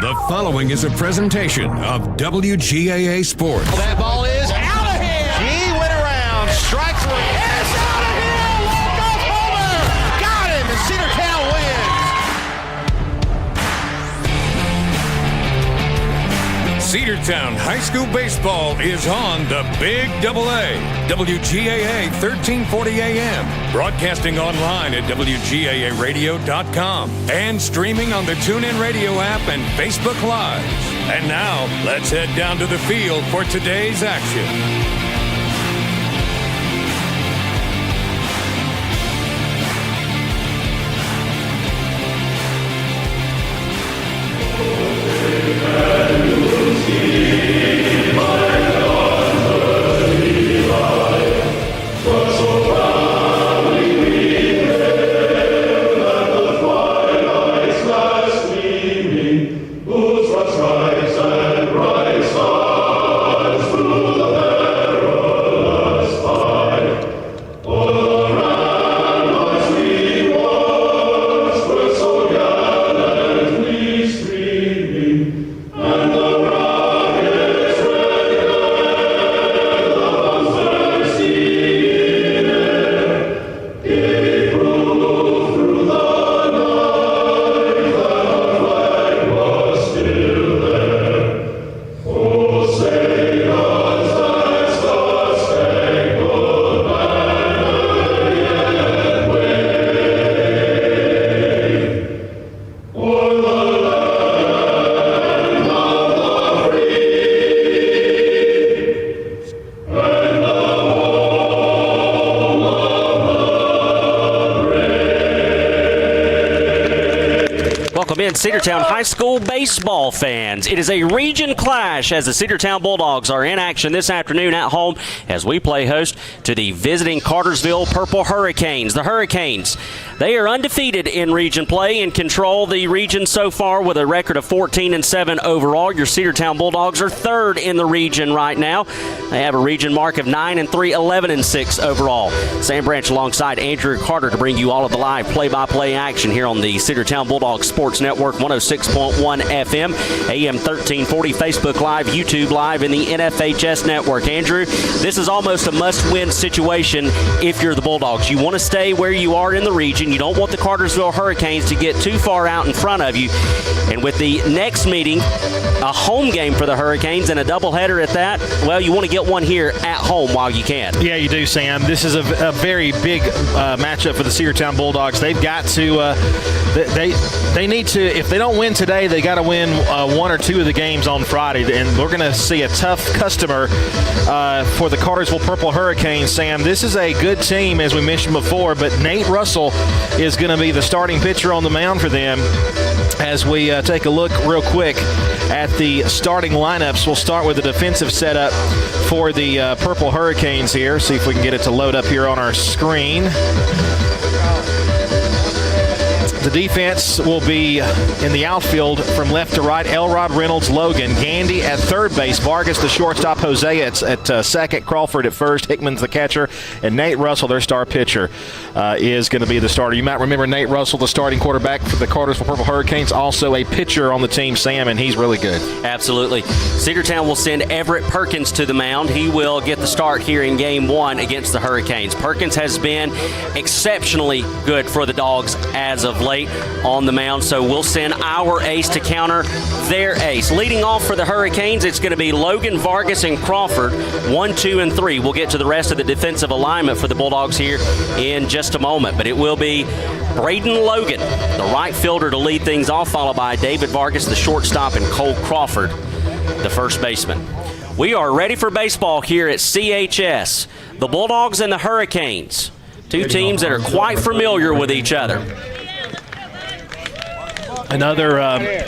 The following is a presentation of WGAA Sports. That ball is out of here. He went around, strike three. It's out of here. Walk-off homer. Got him, and Cedartown wins. Cedartown High School baseball is on the Big AA. WGAA 1340 AM. Broadcasting online at WGAAradio.com and streaming on the TuneIn Radio app and Facebook Live. And now, let's head down to the field for today's action. Cedartown High School baseball fans. It is a region clash as the Cedartown Bulldogs are in action this afternoon at home as we play host to the visiting Cartersville Purple Hurricanes. The Hurricanes, they are undefeated in region play and control the region so far with a record of 14-7 overall. Your Cedartown Bulldogs are third in the region right now. They have a region mark of 9-3, 11-6 overall. Sam Branch alongside Andrew Carter to bring you all of the live play-by-play action here on the Cedartown Bulldogs Sports Network, 106.1 FM, AM 1340, Facebook Live, YouTube Live, and the NFHS Network. Andrew, this is almost a must-win situation if you're the Bulldogs. You want to stay where you are in the region. You don't want the Cartersville Hurricanes to get too far out in front of you. And with the next meeting, a home game for the Hurricanes and a doubleheader at that, well, you want to get one here at home while you can. Yeah, you do, Sam. This is a very big matchup for the Cedartown Bulldogs. They've got to they need to, if they don't win today, they got to win one or two of the games on Friday. And we're going to see a tough customer for the Cartersville Purple Hurricanes, Sam. This is a good team, as we mentioned before, but Nate Russell is going to be the starting pitcher on the mound for them. As we take a look real quick at the starting lineups, we'll start with the defensive setup for the Purple Hurricanes here. See if we can get it to load up here on our screen. The defense will be in the outfield from left to right. Elrod, Reynolds, Logan, Gandy at third base, Vargas the shortstop, Hosea at second, Crawford at first, Hickman's the catcher, and Nate Russell, their star pitcher, is going to be the starter. You might remember Nate Russell, the starting quarterback for the Cartersville Purple Hurricanes, also a pitcher on the team, Sam, and he's really good. Absolutely. Cedartown will send Everett Perkins to the mound. He will get the start here in Game 1 against the Hurricanes. Perkins has been exceptionally good for the Dogs as of late on the mound, so we'll send our ace to counter their ace. Leading off for the Hurricanes, it's going to be Logan, Vargas, and Crawford, 1, 2, and 3. We'll get to the rest of the defensive alignment for the Bulldogs here in just a moment, but it will be Braden Logan, the right fielder, to lead things off, followed by David Vargas, the shortstop, and Cole Crawford, the first baseman. We are ready for baseball here at CHS. The Bulldogs and the Hurricanes, two teams that are quite familiar with each other. Another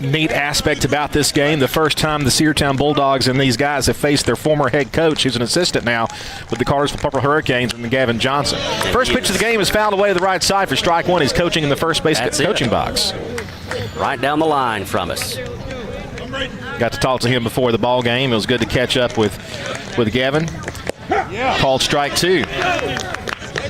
neat aspect about this game, the first time the Cedartown Bulldogs and these guys have faced their former head coach, who's an assistant now with the Cartersville Purple Hurricanes, and Gavin Johnson. First pitch of the game is fouled away to the right side for strike one. He's coaching in the first base coaching box. Right down the line from us. Got to talk to him before the ball game. It was good to catch up with Gavin. Called strike two.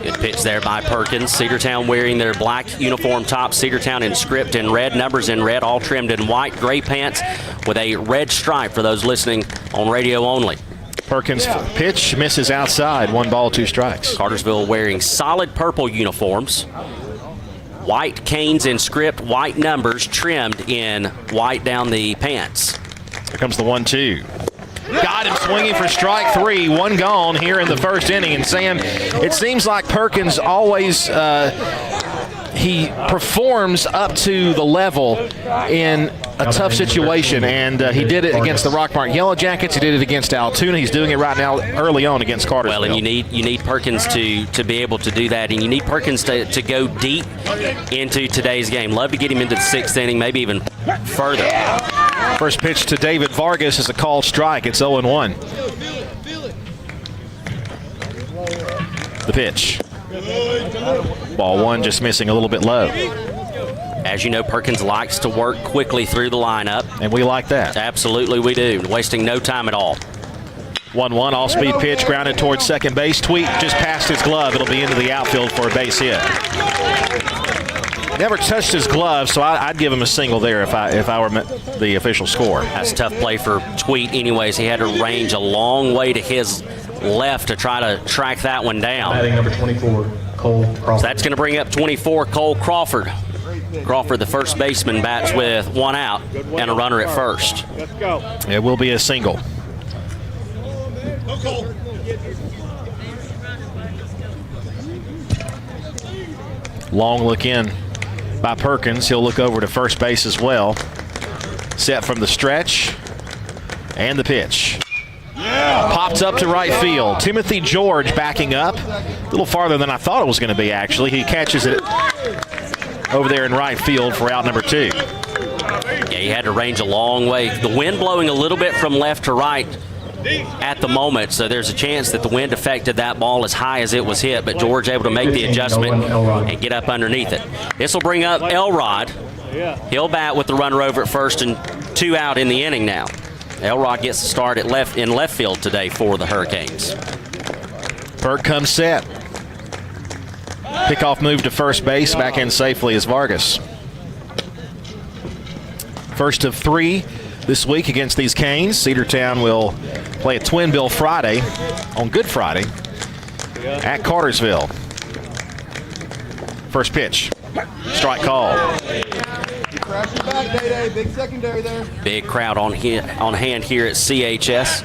Good pitch there by Perkins. Cedartown wearing their black uniform top. Cedartown in script in red, numbers in red, all trimmed in white, gray pants with a red stripe for those listening on radio only. Perkins pitch misses outside. 1 ball, 2 strikes. Cartersville wearing solid purple uniforms. White canes in script, white numbers trimmed in white down the pants. Here comes the 1-2. Got him swinging for strike 3. 1 gone here in the first inning. And Sam, it seems like Perkins always he performs up to the level in a tough situation, and he did it against the Rock Park Yellow Jackets. He did it against Altoona. He's doing it right now early on against Cartersville. Well, and you need Perkins to be able to do that, and you need Perkins to go deep into today's game. Love to get him into the 6th inning, maybe even further. First pitch to David Vargas is a called strike. It's 0-1. The pitch. Ball 1 just missing a little bit low. As you know, Perkins likes to work quickly through the lineup. And we like that. Absolutely we do. Wasting no time at all. 1-1, all-speed pitch, grounded towards second base. Tweet just past his glove. It'll be into the outfield for a base hit. Never touched his glove, so I'd give him a single there if I were the official score. That's a tough play for Tweet anyways. He had to range a long way to his left to try to track that one down. Batting number 24, Cole Crawford. So that's going to bring up 24, Cole Crawford. Crawford, the first baseman, bats with 1 out and a runner at first. Let's go. It will be a single. Long look in by Perkins. He'll look over to first base as well. Set from the stretch. And the pitch. Popped up to right field. Timothy George backing up. A little farther than I thought it was going to be, actually. He catches it over there in right field for out number 2. Yeah, he had to range a long way. The wind blowing a little bit from left to right at the moment, so there's a chance that the wind affected that ball as high as it was hit, but George able to make the adjustment and get up underneath it. This will bring up Elrod. He'll bat with the runner over at first and 2 out in the inning now. Elrod gets the start at in left field today for the Hurricanes. Perk comes set. Pickoff move to first base. Back in safely is Vargas. First of 3 this week against these Canes. Cedartown will play a twin bill Friday on Good Friday at Cartersville. First pitch. Strike call. Big secondary there. Big crowd on hand here at CHS.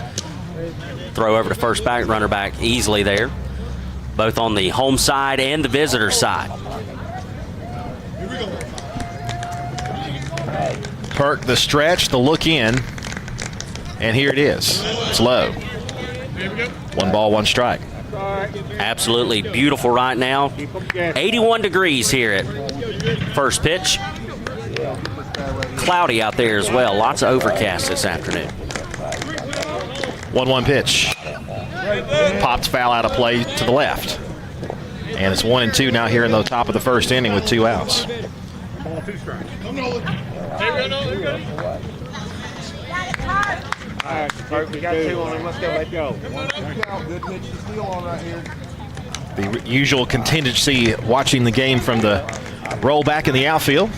Throw over to first back, runner back easily there. Both on the home side and the visitor side. Perk the stretch, the look in, and here it is. It's low. 1 ball, 1 strike. Absolutely beautiful right now. 81 degrees here at first pitch. Cloudy out there as well. Lots of overcast this afternoon. 1-1 pitch. Popped foul out of play to the left. And it's 1-2 now here in the top of the first inning with 2 outs. Ball 2 strikes. All right, we got 2 on him. Let's go. Good pitch to steal on right here. The usual contingency watching the game from the roll back in the outfield.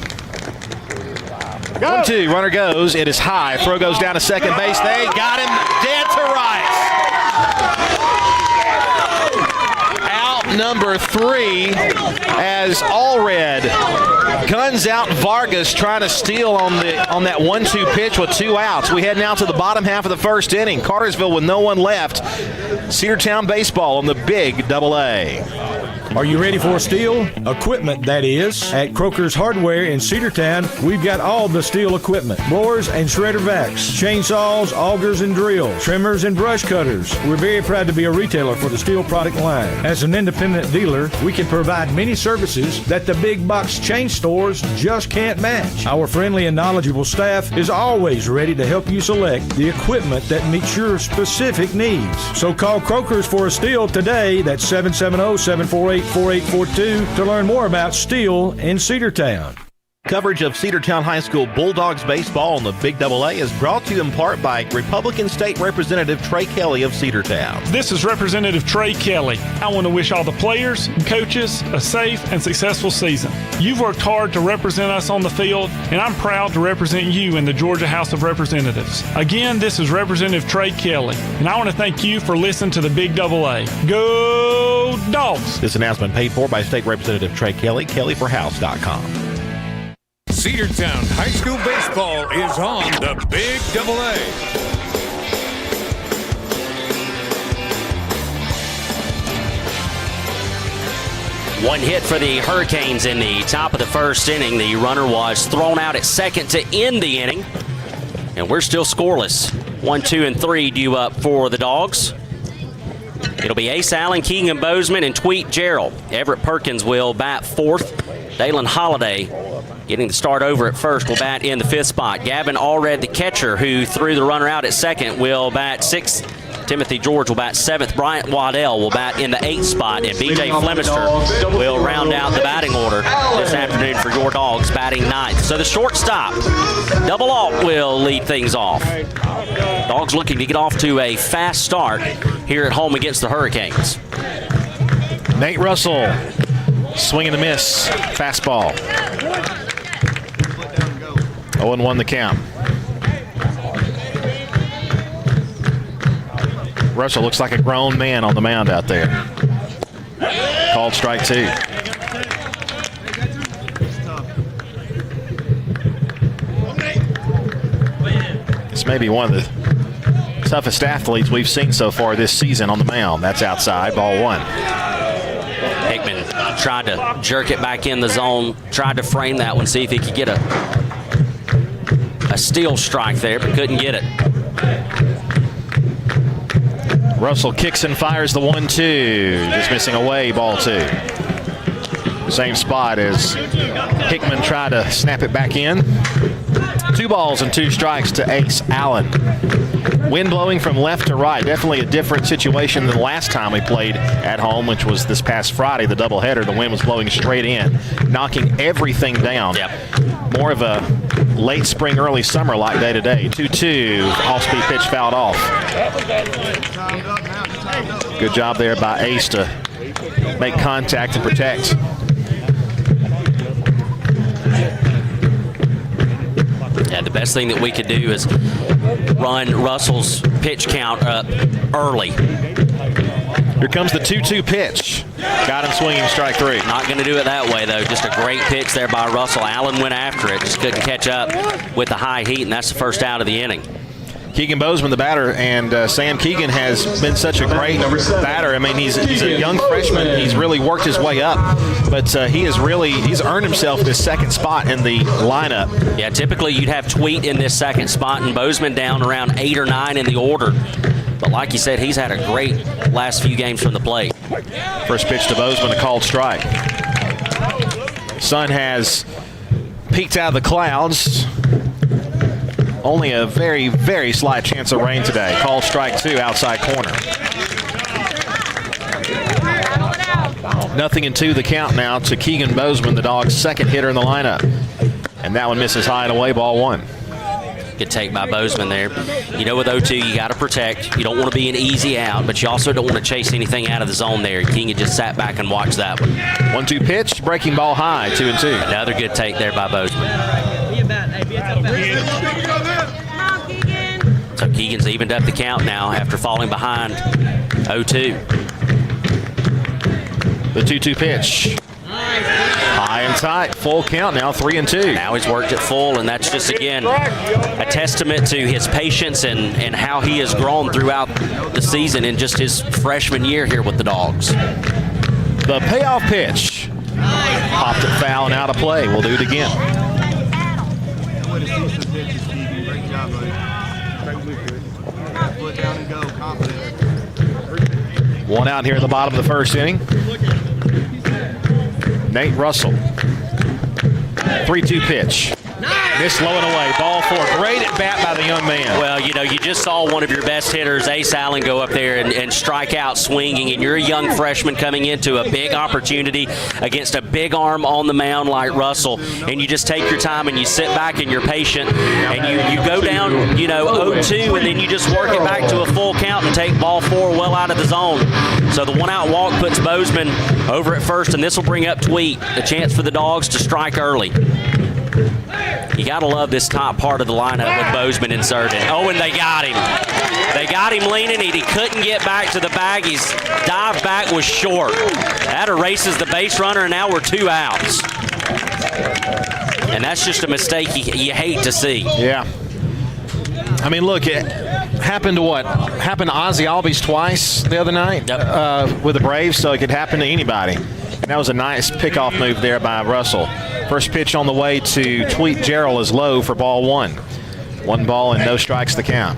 1-2, runner goes. It is high. Throw goes down to second base. They got him dead to rights. Out number 3 as Allred guns out Vargas trying to steal on that 1-2 pitch with 2 outs. We head now to the bottom half of the first inning. Cartersville with no one left. Cedartown baseball on the big AA. Are you ready for steel? Equipment, that is. At Croker's Hardware in Cedartown, we've got all the steel equipment. Blowers and shredder vacs, chainsaws, augers and drills, trimmers and brush cutters. We're very proud to be a retailer for the steel product line. As an independent dealer, we can provide many services that the big box chain stores just can't match. Our friendly and knowledgeable staff is always ready to help you select the equipment that meets your specific needs. So call Croker's for a steel today. That's 770-748-4842 to learn more about steel in Cedartown. Coverage of Cedartown High School Bulldogs baseball on the Big AA is brought to you in part by Republican State Representative Trey Kelly of Cedartown. This is Representative Trey Kelly. I want to wish all the players and coaches a safe and successful season. You've worked hard to represent us on the field, and I'm proud to represent you in the Georgia House of Representatives. Again, this is Representative Trey Kelly, and I want to thank you for listening to the Big AA. Go Dogs! This announcement paid for by State Representative Trey Kelly, kellyforhouse.com. Cedartown High School baseball is on the Big AA. One hit for the Hurricanes in the top of the first inning. The runner was thrown out at second to end the inning. And we're still scoreless. 1, 2, and 3 due up for the Dogs. It'll be Ace Allen, Keegan Bozeman, and Tweet Gerald. Everett Perkins will bat fourth. Dalen Holiday, getting the start over at first, will bat in the fifth spot. Gavin Allred, the catcher, who threw the runner out at second, will bat sixth. Timothy George will bat seventh. Bryant Waddell will bat in the eighth spot. And B.J. Flemister will round out the batting order this afternoon for your Dogs, batting ninth. So the shortstop, Double Alt, will lead things off. Dogs looking to get off to a fast start here at home against the Hurricanes. Nate Russell, swing and a miss, fastball. 0-1 the count. Russell looks like a grown man on the mound out there. Called strike 2. This may be one of the toughest athletes we've seen so far this season on the mound. That's outside, ball 1. Hickman tried to jerk it back in the zone, tried to frame that one, see if he could get a steal strike there, but couldn't get it. Russell kicks and fires the 1-2. Just missing away, ball 2. Same spot as Hickman tried to snap it back in. 2 balls and 2 strikes to Ace Allen. Wind blowing from left to right. Definitely a different situation than the last time we played at home, which was this past Friday, the doubleheader. The wind was blowing straight in, knocking everything down. Yep. More of a late spring, early summer like day to day. 2-2, off-speed pitch fouled off. Good job there by Ace to make contact and protect. Yeah, the best thing that we could do is run Russell's pitch count up early. Here comes the 2-2 pitch. Got him swinging, strike 3. Not going to do it that way, though. Just a great pitch there by Russell. Allen went after it, just couldn't catch up with the high heat, and that's the first out of the inning. Keegan Bozeman, the batter, and Sam Keegan has been such a great batter. I mean, he's a young freshman. He's really worked his way up, but he's earned himself this second spot in the lineup. Yeah, typically you'd have Tweet in this second spot and Bozeman down around 8 or 9 in the order. But like you said, he's had a great last few games from the plate. First pitch to Bozeman, a called strike. Sun has peeked out of the clouds. Only a very, very slight chance of rain today. Called strike 2, outside corner. 0-2 the count now to Keegan Bozeman, the Dogs' second hitter in the lineup. And that one misses high and away, ball 1. Good take by Bozeman there. You know, with 0-2, you got to protect. You don't want to be an easy out, but you also don't want to chase anything out of the zone there. Keegan just sat back and watched that one. 1-2 pitch, breaking ball high, 2-2. Another good take there by Bozeman. So Keegan's evened up the count now after falling behind 0-2. The 2-2 pitch. High and tight, full count now, 3-2. Now he's worked it full, and that's just, again, a testament to his patience and how he has grown throughout the season in just his freshman year here with the Dogs. The payoff pitch. Popped it foul and out of play. We'll do it again. One out here in the bottom of the first inning. Nate Russell. 3-2 pitch. This low and away. Ball 4. Great at bat by the young man. Well, you know, you just saw one of your best hitters, Ace Allen, go up there and strike out swinging, and you're a young freshman coming into a big opportunity against a big arm on the mound like Russell, and you just take your time and you sit back and you're patient, and you go down, you know, 0-2, and then you just work it back to a full count and take ball 4 well out of the zone. So the one-out walk puts Bozeman over at first, and this will bring up Tweet, a chance for the Dogs to strike early. You got to love this top part of the lineup with Bozeman inserted. Oh, and they got him. They got him leaning. He couldn't get back to the bag. His dive back was short. That erases the base runner, and now we're 2 outs. And that's just a mistake you hate to see. Yeah. I mean, look, it happened to what? Happened to Ozzie Albies twice the other night with the Braves, so it could happen to anybody. And that was a nice pickoff move there by Russell. First pitch on the way to Tweet Gerald is low for ball 1. 1 ball and no strikes to count.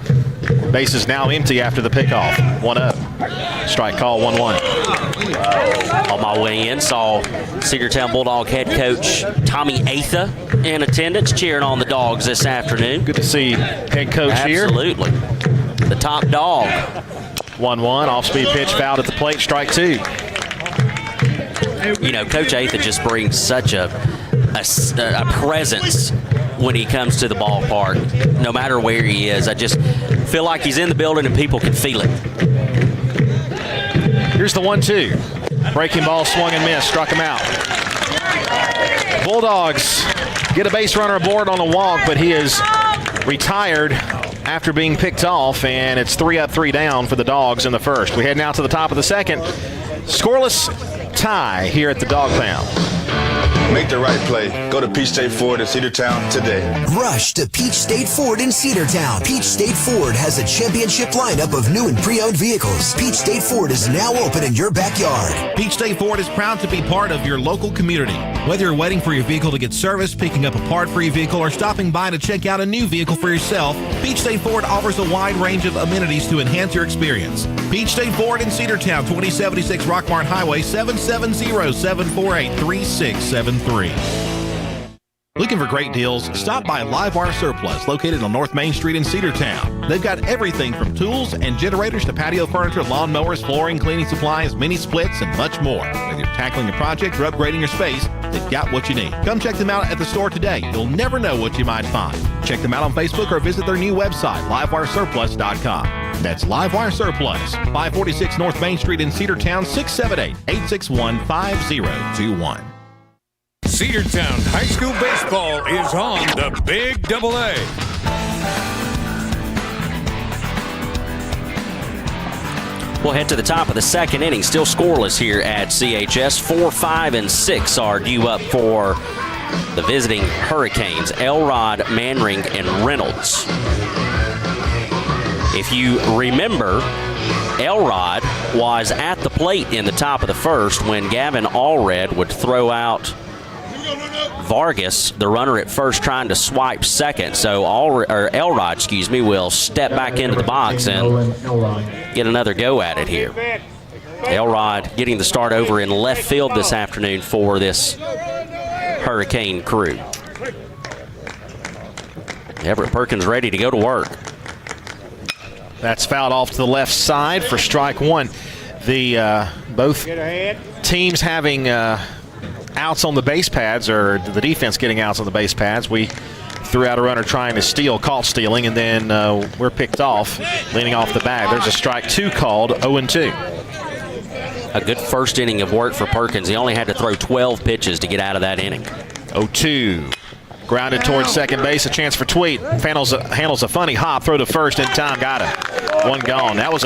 Base is now empty after the pickoff. 1-0. Strike call 1-1. On my way in, saw Cedartown Bulldog head coach Tommy Atha in attendance cheering on the Dogs this afternoon. Good to see head coach here. Absolutely. The top dog. 1-1. Off-speed pitch fouled at the plate. Strike 2. You know, Coach Atha just brings such a presence when he comes to the ballpark, no matter where he is. I just feel like he's in the building and people can feel it. Here's the 1-2. Breaking ball, swung and missed, struck him out. Bulldogs get a base runner aboard on a walk, but he is retired after being picked off, and it's 3 up, 3 down for the Dogs in the first. We head now to the top of the second. Scoreless tie here at the Dog Pound. Make the right play. Go to Peach State Ford in Cedartown today. Rush to Peach State Ford in Cedartown. Peach State Ford has a championship lineup of new and pre-owned vehicles. Peach State Ford is now open in your backyard. Peach State Ford is proud to be part of your local community. Whether you're waiting for your vehicle to get serviced, picking up a part for your vehicle, or stopping by to check out a new vehicle for yourself, Peach State Ford offers a wide range of amenities to enhance your experience. Peach State Ford in Cedartown, 2076 Rockmart Highway, 770-748-3673. Looking for great deals? Stop by Livewire Surplus, located on North Main Street in Cedartown. They've got everything from tools and generators to patio furniture, lawn mowers, flooring, cleaning supplies, mini splits, and much more. Whether you're tackling a project or upgrading your space, they've got what you need. Come check them out at the store today. You'll never know what you might find. Check them out on Facebook or visit their new website, livewiresurplus.com. That's Livewire Surplus, 546 North Main Street in Cedartown, 678-861-5021. Cedartown High School Baseball is on the Big Double A. We'll head to the top of the second inning. Still scoreless here at CHS. 4, 5, and 6 are due up for the visiting Hurricanes. Elrod, Manring, and Reynolds. If you remember, Elrod was at the plate in the top of the first when Gavin Allred would throw out Vargas, the runner at first, trying to swipe second. So Elrod, will step back into the box and get another go at it here. Elrod getting the start over in left field this afternoon for this Hurricane crew. Everett Perkins ready to go to work. That's fouled off to the left side for strike 1. The both teams having outs on the base pads, or the defense getting outs on the base pads. We threw out a runner trying to steal, caught stealing, and then we're picked off, leaning off the bag. There's a strike 2 called, 0-2. A good first inning of work for Perkins. He only had to throw 12 pitches to get out of that inning. 0-2. Grounded towards second base, a chance for Tweet. Handles a funny hop, throw to first in time, got it. 1 gone. That was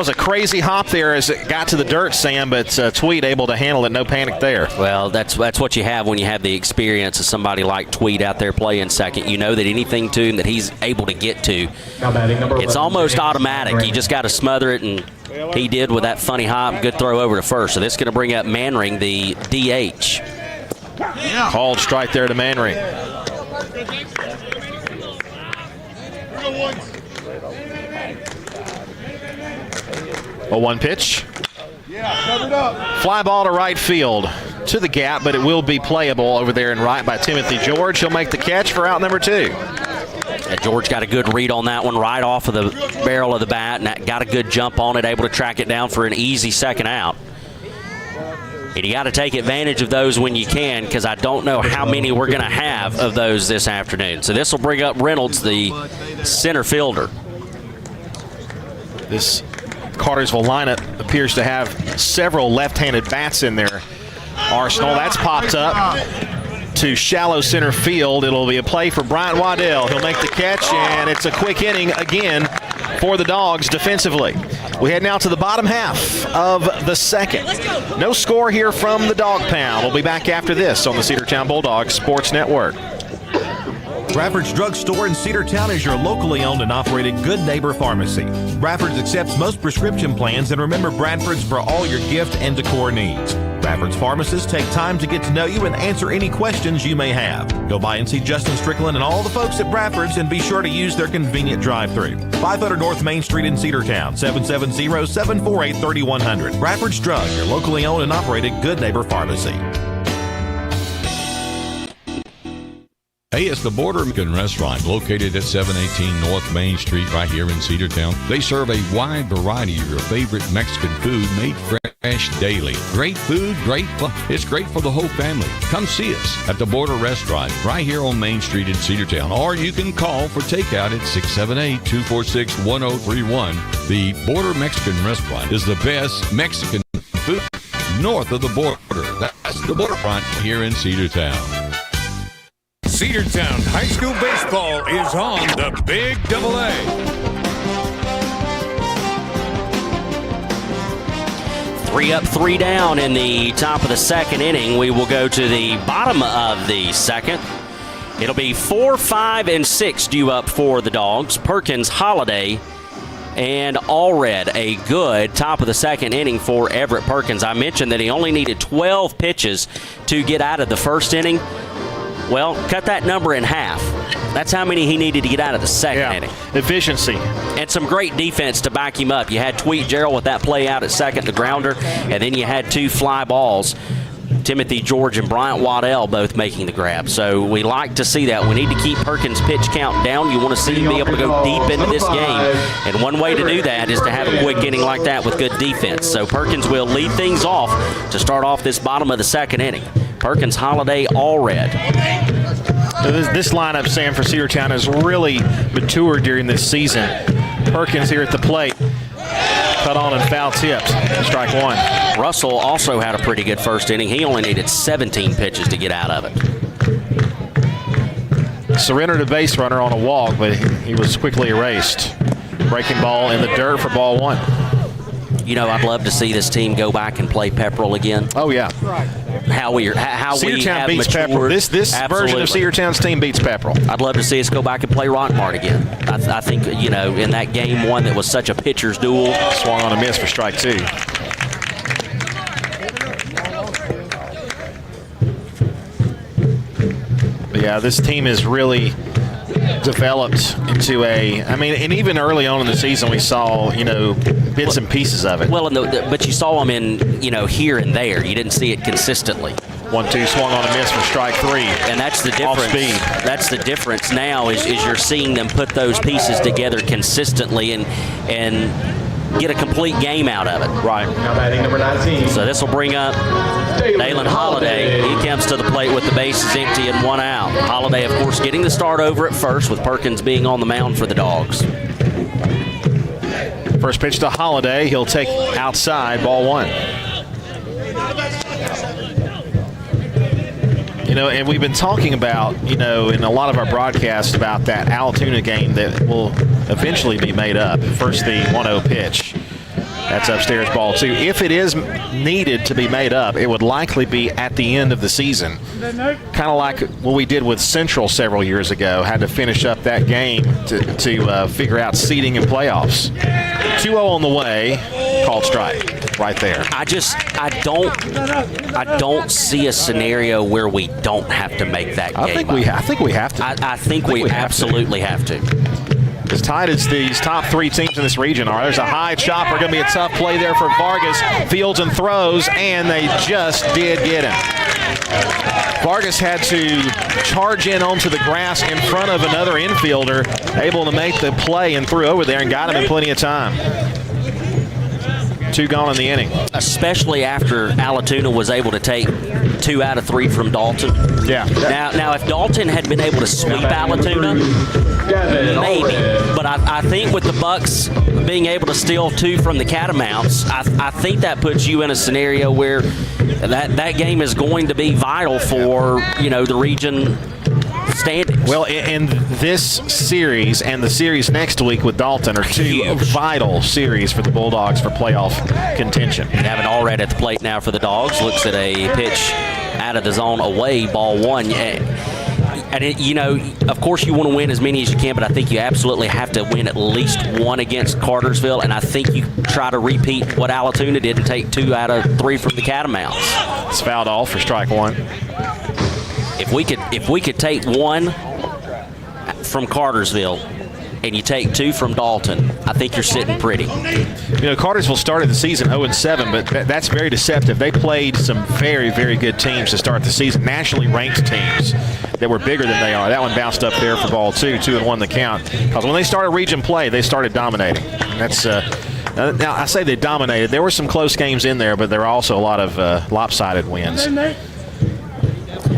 a crazy hop there as it got to the dirt, Sam, but Tweet able to handle it, no panic there. Well, that's what you have when you have the experience of somebody like Tweet out there playing second. You know that anything to him that he's able to get to, it's almost automatic. You just got to smother it, and he did with that funny hop. Good throw over to first. So this is going to bring up Manring, the DH. Yeah. Called strike there to Manring. A 1 pitch. Yeah, covered up. Fly ball to right field. to the gap, but it will be playable over there and right by Timothy George. He'll make the catch for out number 2. And George got a good read on that one right off of the barrel of the bat and got a good jump on it, able to track it down for an easy second out. And you got to take advantage of those when you can, because I don't know how many we're going to have of those this afternoon. So this will bring up Reynolds, the center fielder. This Cartersville lineup appears to have several left-handed bats in their arsenal. That's popped up to shallow center field. It'll be a play for Bryant Waddell. He'll make the catch, and it's a quick inning again for the Dogs defensively. We head now to the bottom half of the second. No score here from the Dog Pound. We'll be back after this on the Cedartown Bulldogs Sports Network. Bradford's Drug Store in Cedartown is your locally owned and operated Good Neighbor Pharmacy. Bradford's accepts most prescription plans, and remember Bradford's for all your gift and decor needs. Bradford's pharmacists take time to get to know you and answer any questions you may have. Go by and see Justin Strickland and all the folks at Bradford's, and be sure to use their convenient drive-thru. 500 North Main Street in Cedartown, 770-748-3100. Bradford's Drug, your locally owned and operated Good Neighbor Pharmacy. Hey, it's the Border Mexican Restaurant located at 718 North Main Street right here in Cedartown. They serve a wide variety of your favorite Mexican food made fresh daily. Great food, great fun. It's great for the whole family. Come see us at the Border Restaurant right here on Main Street in Cedartown. Or you can call for takeout at 678-246-1031. The Border Mexican Restaurant is the best Mexican food north of the border. That's the Border Front here in Cedartown. Cedartown High School Baseball is on the Big AA. Three up, 3 down in the top of the second inning. We will go to the bottom of the second. It'll be 4, 5, and 6 due up for the Dogs. Perkins, Holiday, and Allred. A good top of the second inning for Everett Perkins. I mentioned that he only needed 12 pitches to get out of the first inning. Well, cut that number in half. That's how many he needed to get out of the second inning. Efficiency. And some great defense to back him up. You had Tweet Gerald with that play out at second, the grounder, and then you had 2 fly balls. Timothy George and Bryant Waddell both making the grab. So we like to see that. We need to keep Perkins' pitch count down. You want to see him be able to go deep into this game. And one way to do that is to have a quick inning like that with good defense. So Perkins will lead things off to start off this bottom of the second inning. Perkins, Holiday, Allred. This lineup, Sam, for Cedartown has really matured during this season. Perkins here at the plate. Cut on and foul tipped. Strike 1. Russell also had a pretty good first inning. He only needed 17 pitches to get out of it. Surrendered a base runner on a walk, but he was quickly erased. Breaking ball in the dirt for ball 1. You know, I'd love to see this team go back and play Pepperell again. Oh, yeah. How we Cedartown beats matured. Pepperell. This version of Cedartown's team beats Pepperell. I'd love to see us go back and play Rockmart again. I think, you know, in that game 1 that was such a pitcher's duel. Swung on a miss for strike 2. But yeah, this team is really developed into and even early on in the season we saw, bits and pieces of it. Well, but you saw them in, here and there. You didn't see it consistently. 1-2 swung on a miss for strike 3. And that's the difference. Off speed. That's the difference now is you're seeing them put those pieces together consistently and get a complete game out of it. Right. Now batting number 19. So this will bring up Dalen Holiday. He comes to the plate with the bases empty and 1 out. Holiday, of course, getting the start over at first with Perkins being on the mound for the Dogs. First pitch to Holiday. He'll take outside, ball 1. And we've been talking about, in a lot of our broadcasts about that Altoona game that will eventually be made up. First, the 1-0 pitch. That's upstairs, ball 2. If it is needed to be made up, it would likely be at the end of the season. Kind of like what we did with Central several years ago. Had to finish up that game to figure out seeding and playoffs. 2-0 on the way. Called strike right there. I don't see a scenario where we don't have to make that game. I think we have to. I think we absolutely have to. As tight as these top three teams in this region are. There's a high chopper. Going to be a tough play there for Vargas. Fields and throws, and they just did get him. Vargas had to charge in onto the grass in front of another infielder, able to make the play and threw over there and got him in plenty of time. 2 gone in the inning. Especially after Allatoona was able to take 2 out of 3 from Dalton. Yeah. Now if Dalton had been able to sweep Allatoona, maybe. But I think with the Bucks being able to steal 2 from the Catamounts, I think that puts you in a scenario where that game is going to be vital for, the region standings. Well, in this series and the series next week with Dalton are 2 vital series for the Bulldogs for playoff contention. Having Allred at the plate now for the Dogs. Looks at a pitch out of the zone away, ball 1. And, of course you want to win as many as you can, but I think you absolutely have to win at least 1 against Cartersville, and I think you try to repeat what Allatoona did and take 2 out of 3 from the Catamounts. It's fouled off for strike 1. If we could take 1 from Cartersville and you take 2 from Dalton, I think you're sitting pretty. Cartersville started the season 0-7, but that's very deceptive. They played some very, very good teams to start the season, nationally ranked teams that were bigger than they are. That one bounced up there for ball 2, 2-1 the count. Because when they started region play, they started dominating. That's now I say they dominated. There were some close games in there, but there were also a lot of lopsided wins.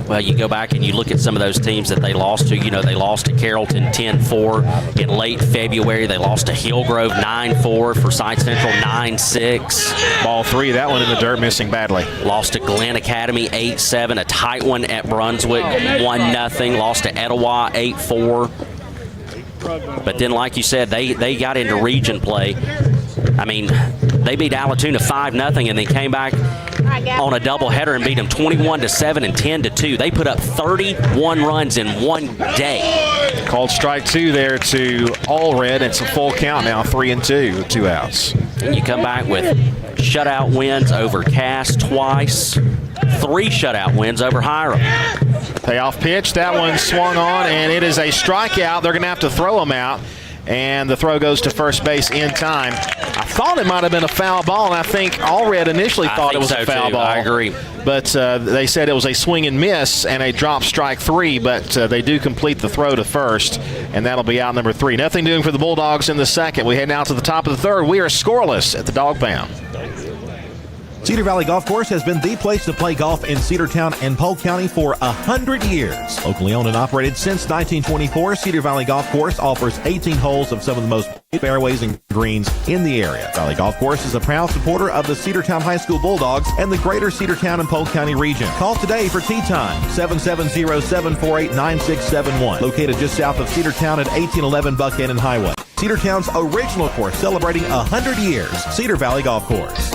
Well, you go back and you look at some of those teams that they lost to. They lost to Carrollton 10-4 in late February. They lost to Hillgrove 9-4, Forsyth Central 9-6. Ball 3, that one in the dirt, missing badly. Lost to Glen Academy 8-7, a tight one at Brunswick 1-0. Lost to Etowah 8-4. But then, like you said, they got into region play. I mean, they beat Allatoona 5-0 and then came back on a doubleheader and beat them 21-7 and 10-2. They put up 31 runs in one day. Called strike 2 there to Allred. It's a full count now, 3-2 with 2 outs. And you come back with shutout wins over Cass twice, 3 shutout wins over Hiram. Payoff pitch, that one swung on, and it is a strikeout. They're going to have to throw him out. And the throw goes to first base in time. I thought it might have been a foul ball, and I think Allred initially thought it was a foul ball. I agree. But they said it was a swing and miss and a drop strike 3, but they do complete the throw to first, and that'll be out number 3. Nothing doing for the Bulldogs in the second. We head now to the top of the third. We are scoreless at the Dog Pound. Cedar Valley Golf Course has been the place to play golf in Cedartown and Polk County for 100 years. Locally owned and operated since 1924, Cedar Valley Golf Course offers 18 holes of some of the most fairways and greens in the area. Valley Golf Course is a proud supporter of the Cedartown High School Bulldogs and the greater Cedartown and Polk County region. Call today for tee time, 770-748-9671. Located just south of Cedartown at 1811 Buckhannon Highway. Cedartown's original course celebrating 100 years. Cedar Valley Golf Course.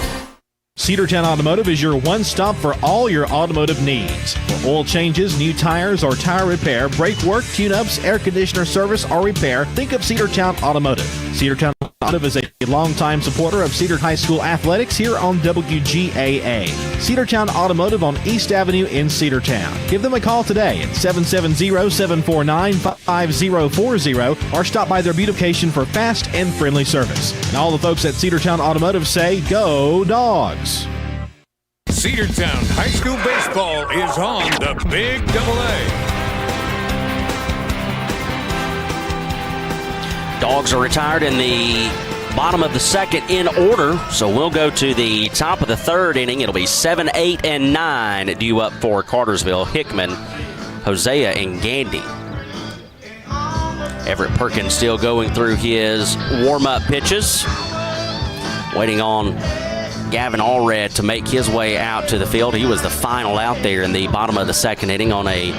Cedartown Automotive is your one-stop for all your automotive needs. For oil changes, new tires, or tire repair, brake work, tune-ups, air conditioner service, or repair, think of Cedartown Automotive. Cedartown Automotive is a longtime supporter of Cedar High School athletics here on WGAA. Cedartown Automotive on East Avenue in Cedartown. Give them a call today at 770-749-5040 or stop by their beautification for fast and friendly service. And all the folks at Cedartown Automotive say, go Dogs! Cedartown High School Baseball is on the Big AA. Dogs are retired in the bottom of the second in order, so we'll go to the top of the third inning. It'll be 7, 8, and 9 due up for Cartersville. Hickman, Hosea, and Gandy. Everett Perkins still going through his warm-up pitches, waiting on Gavin Allred to make his way out to the field. He was the final out there in the bottom of the second inning on a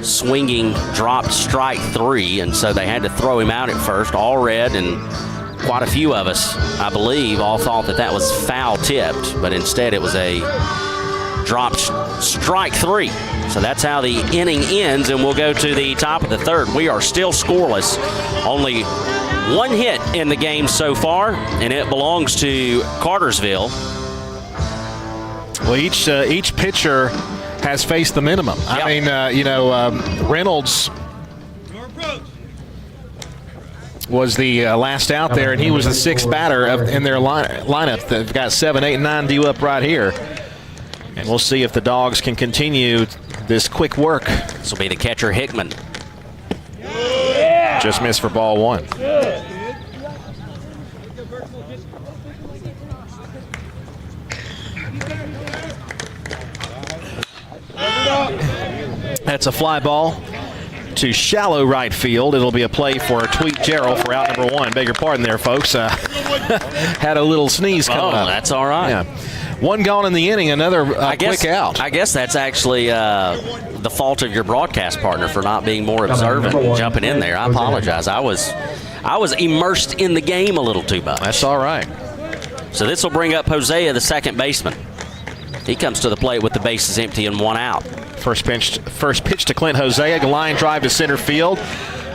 swinging dropped strike 3, and so they had to throw him out at first. Allred and quite a few of us, I believe, all thought that was foul tipped, but instead it was a dropped strike 3. So that's how the inning ends, and we'll go to the top of the third. We are still scoreless. Only 1 hit in the game so far, and it belongs to Cartersville. Well, each pitcher has faced the minimum. Yep. I mean, Reynolds was the last out there, and he was the sixth batter in their lineup. They've got 7, 8, and 9 due up right here. And we'll see if the Dogs can continue this quick work. This will be the catcher, Hickman. Just missed for ball 1. That's a fly ball to shallow right field. It'll be a play for Tweet Gerald for out number 1. Beg your pardon there, folks. Had a little sneeze coming up. That's all right. Yeah. 1 gone in the inning, another quick out. I guess that's actually the fault of your broadcast partner for not being more observant, jumping in there. I apologize. I was immersed in the game a little too much. That's all right. So this will bring up Hosea, the second baseman. He comes to the plate with the bases empty and 1 out. First pitch to Clint Hosea, line drive to center field.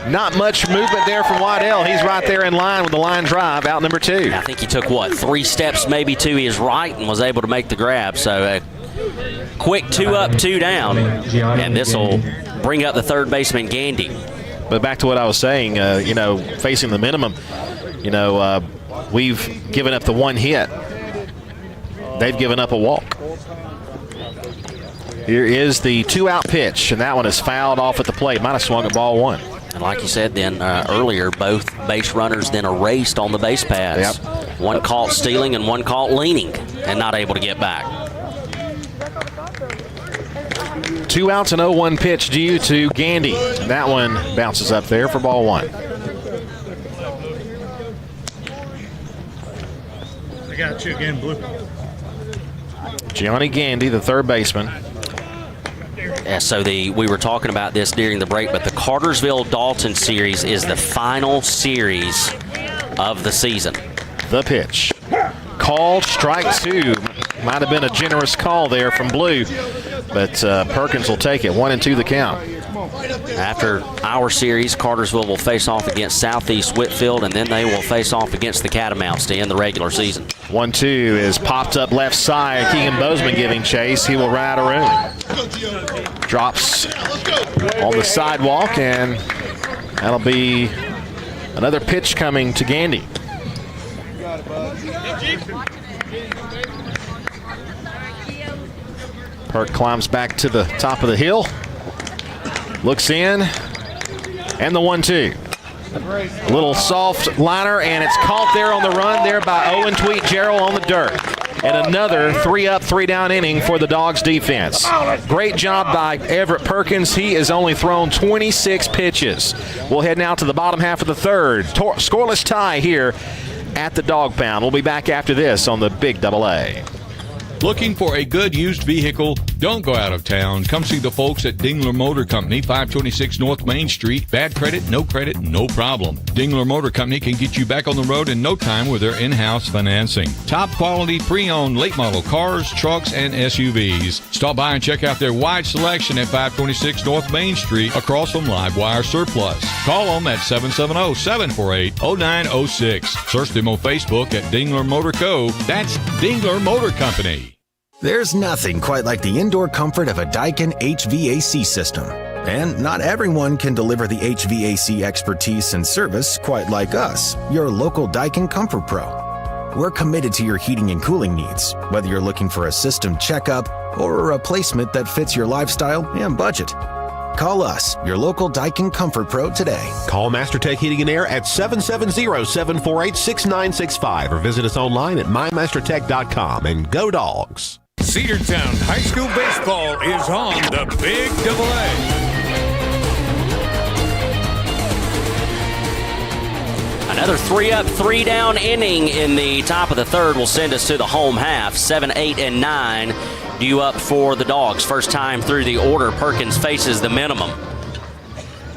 Not much movement there from Waddell. He's right there in line with the line drive, out number 2. I think he took, 3 steps maybe to his right and was able to make the grab. So a quick 2 up, 2 down, and this will bring up the third baseman, Gandy. But back to what I was saying, facing the minimum, we've given up the 1 hit. They've given up a walk. Here is the 2-out pitch, and that one is fouled off at the plate. Might have swung at ball 1. And like you said then earlier, both base runners then erased on the base paths. Yep. 1 caught stealing and 1 caught leaning and not able to get back. 2 outs and 0-1 pitch due to Gandy. That one bounces up there for ball 1. I got you again, Blue. Gianni Gandy, the third baseman. Yeah, so we were talking about this during the break, but the Cartersville-Dalton series is the final series of the season. The pitch. Called, strike 2. Might have been a generous call there from Blue, but Perkins will take it. 1-2 the count. After our series, Cartersville will face off against Southeast Whitfield, and then they will face off against the Catamounts to end the regular season. 1-2 is popped up left side. Keegan Bozeman giving chase. He will ride a room. Drops on the sidewalk, and that'll be another pitch coming to Gandy. Perk climbs back to the top of the hill. Looks in, and the 1-2. A little soft liner, and it's caught there on the run there by Owen Tweet Gerald on the dirt. And another 3-up, 3-down inning for the Dogs defense. Great job by Everett Perkins. He has only thrown 26 pitches. We'll head now to the bottom half of the third. Scoreless tie here at the Dog Pound. We'll be back after this on the Big Double A. Looking for a good used vehicle? Don't go out of town. Come see the folks at Dingler Motor Company, 526 North Main Street. Bad credit, no problem. Dingler Motor Company can get you back on the road in no time with their in-house financing. Top quality pre-owned late model cars, trucks, and SUVs. Stop by and check out their wide selection at 526 North Main Street across from Livewire Surplus. Call them at 770-748-0906. Search them on Facebook at Dingler Motor Co. That's Dingler Motor Company. There's nothing quite like the indoor comfort of a Daikin HVAC system. And not everyone can deliver the HVAC expertise and service quite like us, your local Daikin Comfort Pro. We're committed to your heating and cooling needs, whether you're looking for a system checkup or a replacement that fits your lifestyle and budget. Call us, your local Daikin Comfort Pro, today. Call MasterTech Heating and Air at 770-748-6965 or visit us online at mymastertech.com, and go Dogs. Cedartown High School Baseball is on the Big Double A. Another 3-up, 3-down inning in the top of the third will send us to the home half. 7, 8, and 9 due up for the Dogs. First time through the order, Perkins faces the minimum.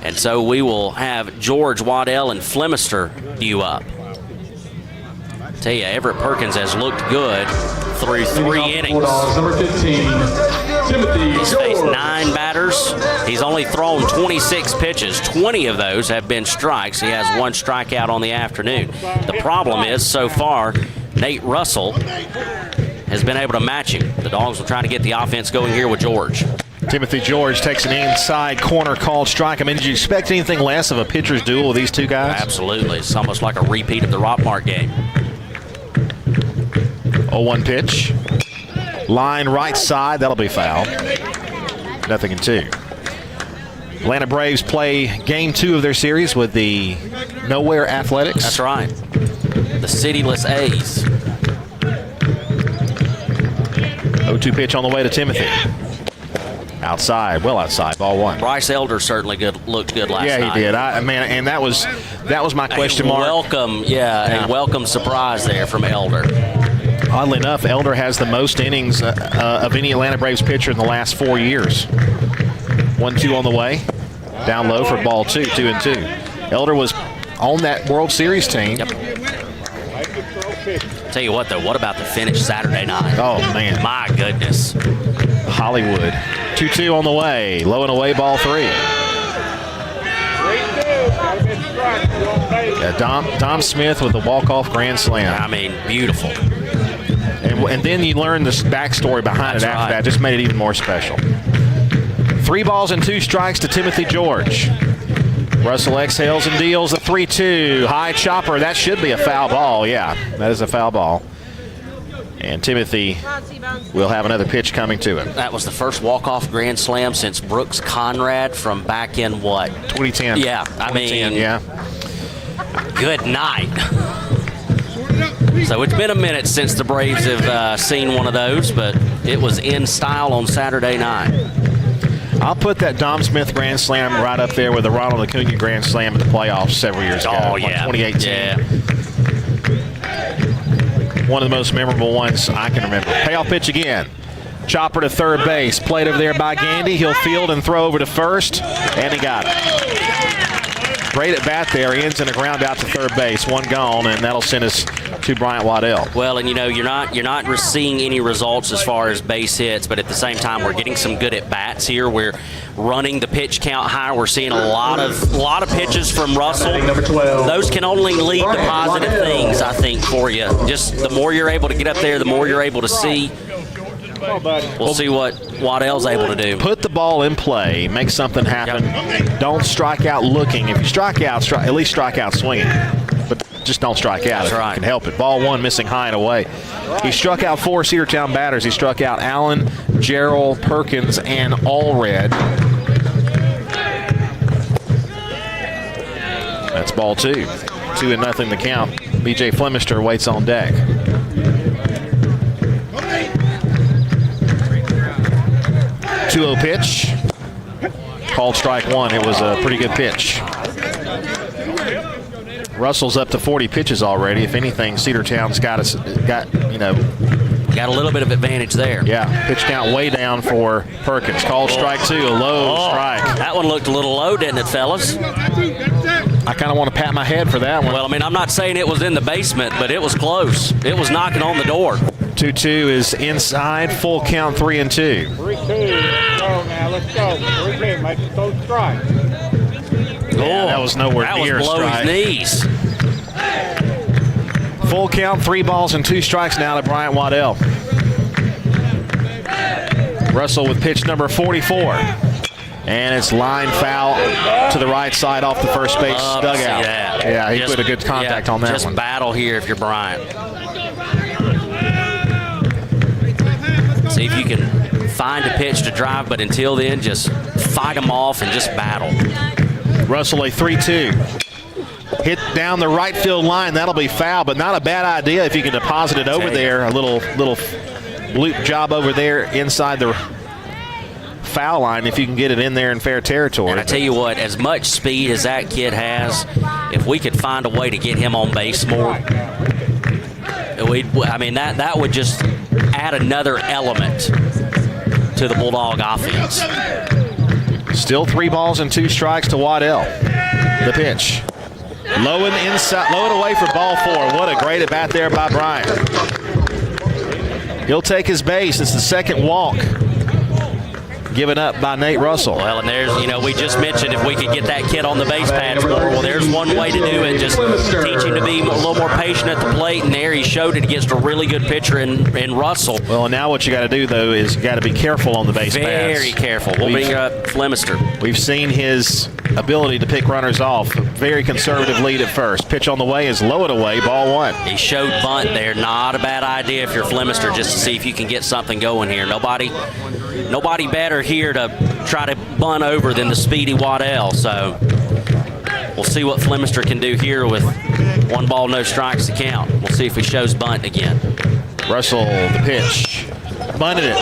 And so we will have George, Waddell, and Flemister due up. Tell you, Everett Perkins has looked good through 3 innings. Number 15, Timothy. He's faced 9 batters. He's only thrown 26 pitches. 20 of those have been strikes. He has 1 strikeout on the afternoon. The problem is, so far, Nate Russell has been able to match him. The Dogs will try to get the offense going here with George. Timothy George takes an inside corner called strike. I mean, did you expect anything less of a pitcher's duel with these two guys? Absolutely. It's almost like a repeat of the Rockmart game. 0-1 pitch. Line right side. That'll be foul. 0-2. Atlanta Braves play game 2 of their series with the Nowhere Athletics. That's right. The cityless A's. 0-2 pitch on the way to Timothy. Outside, well outside, ball 1. Bryce Elder certainly looked good last night. Yeah, he did. And that was my question mark. A welcome surprise there from Elder. Oddly enough, Elder has the most innings of any Atlanta Braves pitcher in the last 4 years. 1-2 on the way. Down low for ball 2, 2-2. Elder was on that World Series team. Yep. Tell you what, though, what about the finish Saturday night? Oh, man. My goodness. Hollywood. 2-2 on the way. Low and away, ball 3. Yeah, Dom Smith with the walk-off grand slam. I mean, beautiful. And then you learn this backstory behind it after that. Just made it even more special. 3 balls and 2 strikes to Timothy George. Russell exhales and deals a 3-2. High chopper. That should be a foul ball. Yeah, that is a foul ball. And Timothy will have another pitch coming to him. That was the first walk-off grand slam since Brooks Conrad from back in what? 2010. Yeah, I mean, yeah. Good night. So it's been a minute since the Braves have seen one of those, but it was in style on Saturday night. I'll put that Dom Smith grand slam right up there with the Ronald Acuna grand slam in the playoffs several years ago. Oh, yeah. 2018. Yeah. One of the most memorable ones I can remember. Payoff pitch again. Chopper to third base. Played over there by Gandy. He'll field and throw over to first, and he got it. Great at bat there. He ends in a ground out to third base. 1 gone, and that'll send us to Bryant Waddell. Well, and you're not seeing any results as far as base hits, but at the same time, we're getting some good at bats here. We're running the pitch count higher. We're seeing a lot of pitches from Russell. Those can only lead to positive things, I think, for you. Just the more you're able to get up there, the more you're able to see. We'll see what Waddell's able to do. Put the ball in play. Make something happen. Yep. Don't strike out looking. If you strike out, at least strike out swinging. But just don't strike out. That's right. You can help it. Ball 1 missing high and away. He struck out 4 Cedartown batters. He struck out Allen, Gerald, Perkins, and Allred. That's ball 2. 2-0 the count. B.J. Flemister waits on deck. 2-0 pitch. Called strike 1. It was a pretty good pitch. Russell's up to 40 pitches already. If anything, Cedartown's got a little bit of advantage there. Yeah, pitch count way down for Perkins. Called strike 2, a low strike. That one looked a little low, didn't it, fellas? I kind of want to pat my head for that one. Well, I mean, I'm not saying it was in the basement, but it was close. It was knocking on the door. 2-2 is inside. Full count, 3-2. 3-2. Let's go now. Let's go. 3-2. Make it those strikes. Yeah, that was nowhere near a strike. That was below his knees. Full count, 3 balls and 2 strikes now to Bryant Waddell. Russell with pitch number 44. And it's line foul to the right side off the first base dugout. Yeah, he put a good contact on that one. Just battle here if you're Bryant. See if you can find a pitch to drive, but until then, just fight them off and just battle. Russell a 3-2. Hit down the right field line. That'll be foul, but not a bad idea if you can deposit it over there. A little loop job over there inside the foul line if you can get it in there in fair territory. And I tell you what, as much speed as that kid has, if we could find a way to get him on base more, that would just add another element to the Bulldog offense. Still 3 balls and 2 strikes to Waddell. The pitch. Low and away for ball 4. What a great at bat there by Bryant. He'll take his base. It's the second walk. given up by Nate Russell. Well, and there's, we just mentioned if we could get that kid on the base paths more. Well, there's one way to do it. Just teach him to be a little more patient at the plate, and there he showed it against a really good pitcher in Russell. Well, and now what you got to do, though, is you got to be careful on the base paths. Very careful. We'll bring up Flemister. We've seen his ability to pick runners off. Very conservative lead at first. Pitch on the way is low and away, ball one. He showed bunt there. Not a bad idea if you're Flemister, just to see if you can get something going here. Nobody better here to try to bunt over than the speedy Waddell. So we'll see what Flemister can do here with 1 ball, no strikes to count. We'll see if he shows bunt again. Russell, the pitch. Bunted it.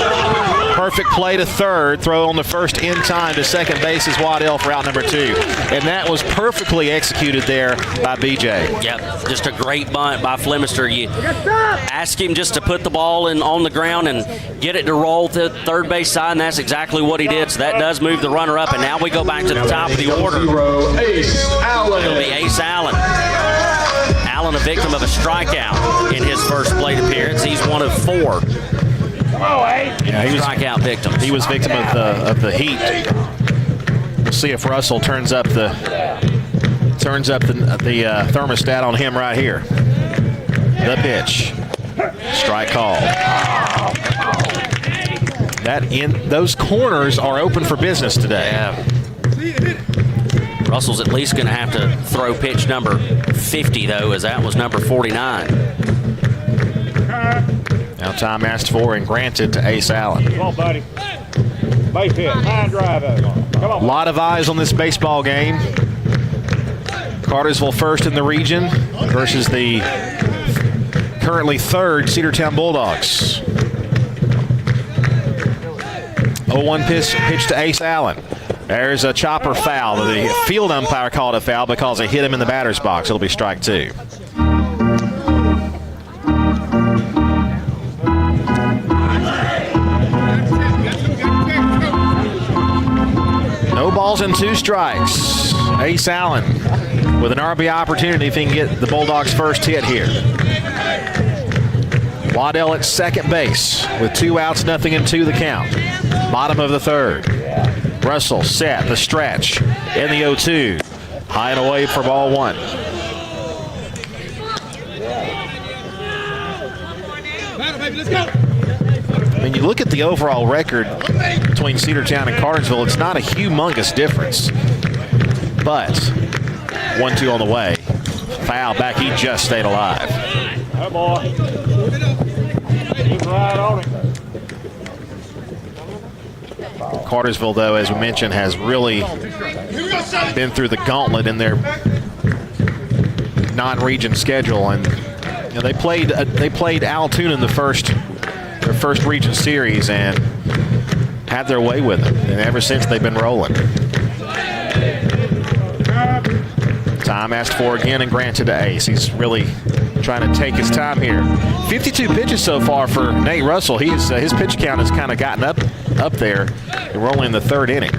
Perfect play to third. Throw on the first in time to second base is Waddell for out number 2. And that was perfectly executed there by BJ. Yep, just a great bunt by Flemister. You ask him just to put the ball on the ground and get it to roll to the third base side, and that's exactly what he did. So that does move the runner up, and now we go back to the top of the order. Ace Allen. It'll be Ace Allen. Allen, a victim of a strikeout in his first plate appearance. He's one of 4. Yeah, he was strikeout victims. He was victim of the heat. We'll see if Russell turns up the thermostat on him right here. The pitch, strike call. Those corners are open for business today. Yeah. Russell's at least going to have to throw pitch number 50 though, as that was number 49. Now time asked for and granted to Ace Allen. Come on, buddy. Base hit. Line drive. Come on. A lot of eyes on this baseball game. Cartersville first in the region versus the currently third Cedartown Bulldogs. 0-1 pitch to Ace Allen. There's a chopper foul. The field umpire called a foul because it hit him in the batter's box. It'll be strike 2. No balls and 2 strikes. Ace Allen with an RBI opportunity if he can get the Bulldogs' first hit here. Waddell at second base with 2 outs, nothing and 2 the count. Bottom of the third. Russell set the stretch in the 0-2. High and away for ball 1. When you look at the overall record between Cedartown and Cartersville, it's not a humongous difference. But 1-2 on the way. Foul back, he just stayed alive. Hey, boy. Keep right on it. Cartersville, though, as we mentioned, has really been through the gauntlet in their non-region schedule, and they played Altoona in their first region series and had their way with it, and ever since they've been rolling. Time asked for again and granted to Ace. He's really trying to take his time here. 52 pitches so far for Nate Russell. His pitch count has kind of gotten up there. We're only in the 3rd inning.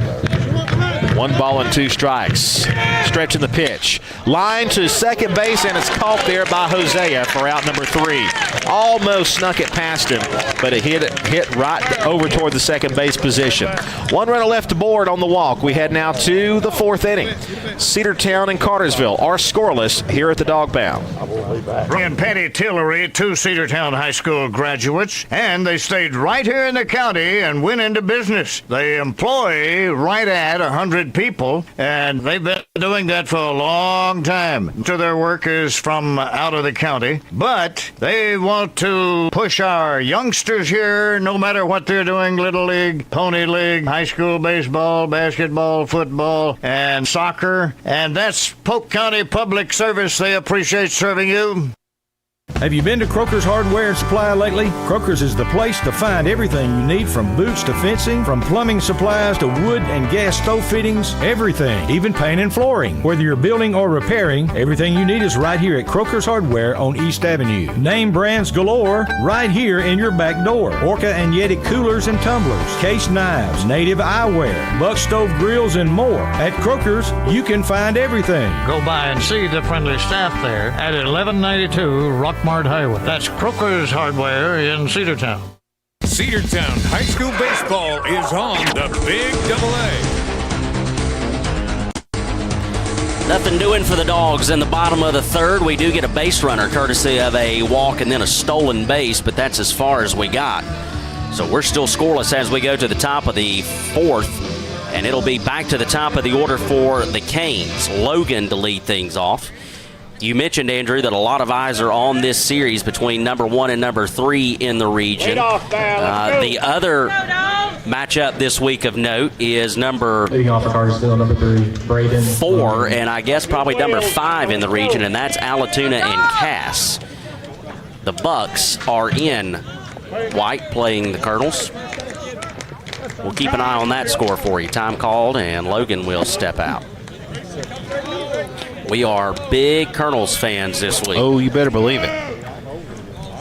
1 ball and 2 strikes. Stretching the pitch. Line to second base, and it's caught there by Hosea for out number 3. Almost snuck it past him, but it hit right over toward the second base position. 1 runner left to board on the walk. We head now to the 4th inning. Cedartown and Cartersville are scoreless here at the Dog Pound. Bringing Patty Tillery, 2 Cedartown High School graduates, and they stayed right here in the county and went into business. They employ right at 100 people, and they've been doing that for a long time. Most of their work is from out of the county, but they want to push our youngsters here, no matter what they're doing, Little League, Pony League, high school baseball, basketball, football, and soccer, and that's Polk County Public Service. They appreciate serving you. Have you been to Croker's Hardware and Supply lately? Croker's is the place to find everything you need, from boots to fencing, from plumbing supplies to wood and gas stove fittings, everything, even paint and flooring. Whether you're building or repairing, everything you need is right here at Croker's Hardware on East Avenue. Name brands galore right here in your back door. Orca and Yeti coolers and tumblers, case knives, native eyewear, buck stove grills, and more. At Croker's, you can find everything. Go by and see the friendly staff there at 1192 Rockmart Highway. That's Croker's Hardware in Cedartown. Cedartown High School baseball is on the Big AA. Nothing doing for the Dogs in the bottom of the third. We do get a base runner courtesy of a walk and then a stolen base, but that's as far as we got. So we're still scoreless as we go to the top of the fourth, and it'll be back to the top of the order for the Canes. Logan to lead things off. You mentioned, Andrew, that a lot of eyes are on this series between number 1 and number 3 in the region. The other matchup this week of note is number 4, and I guess probably number 5 in the region, and that's Allatoona and Cass. The Bucks are in white playing the Colonels. We'll keep an eye on that score for you. Time called, and Logan will step out. We are big Colonels fans this week. Oh, you better believe it.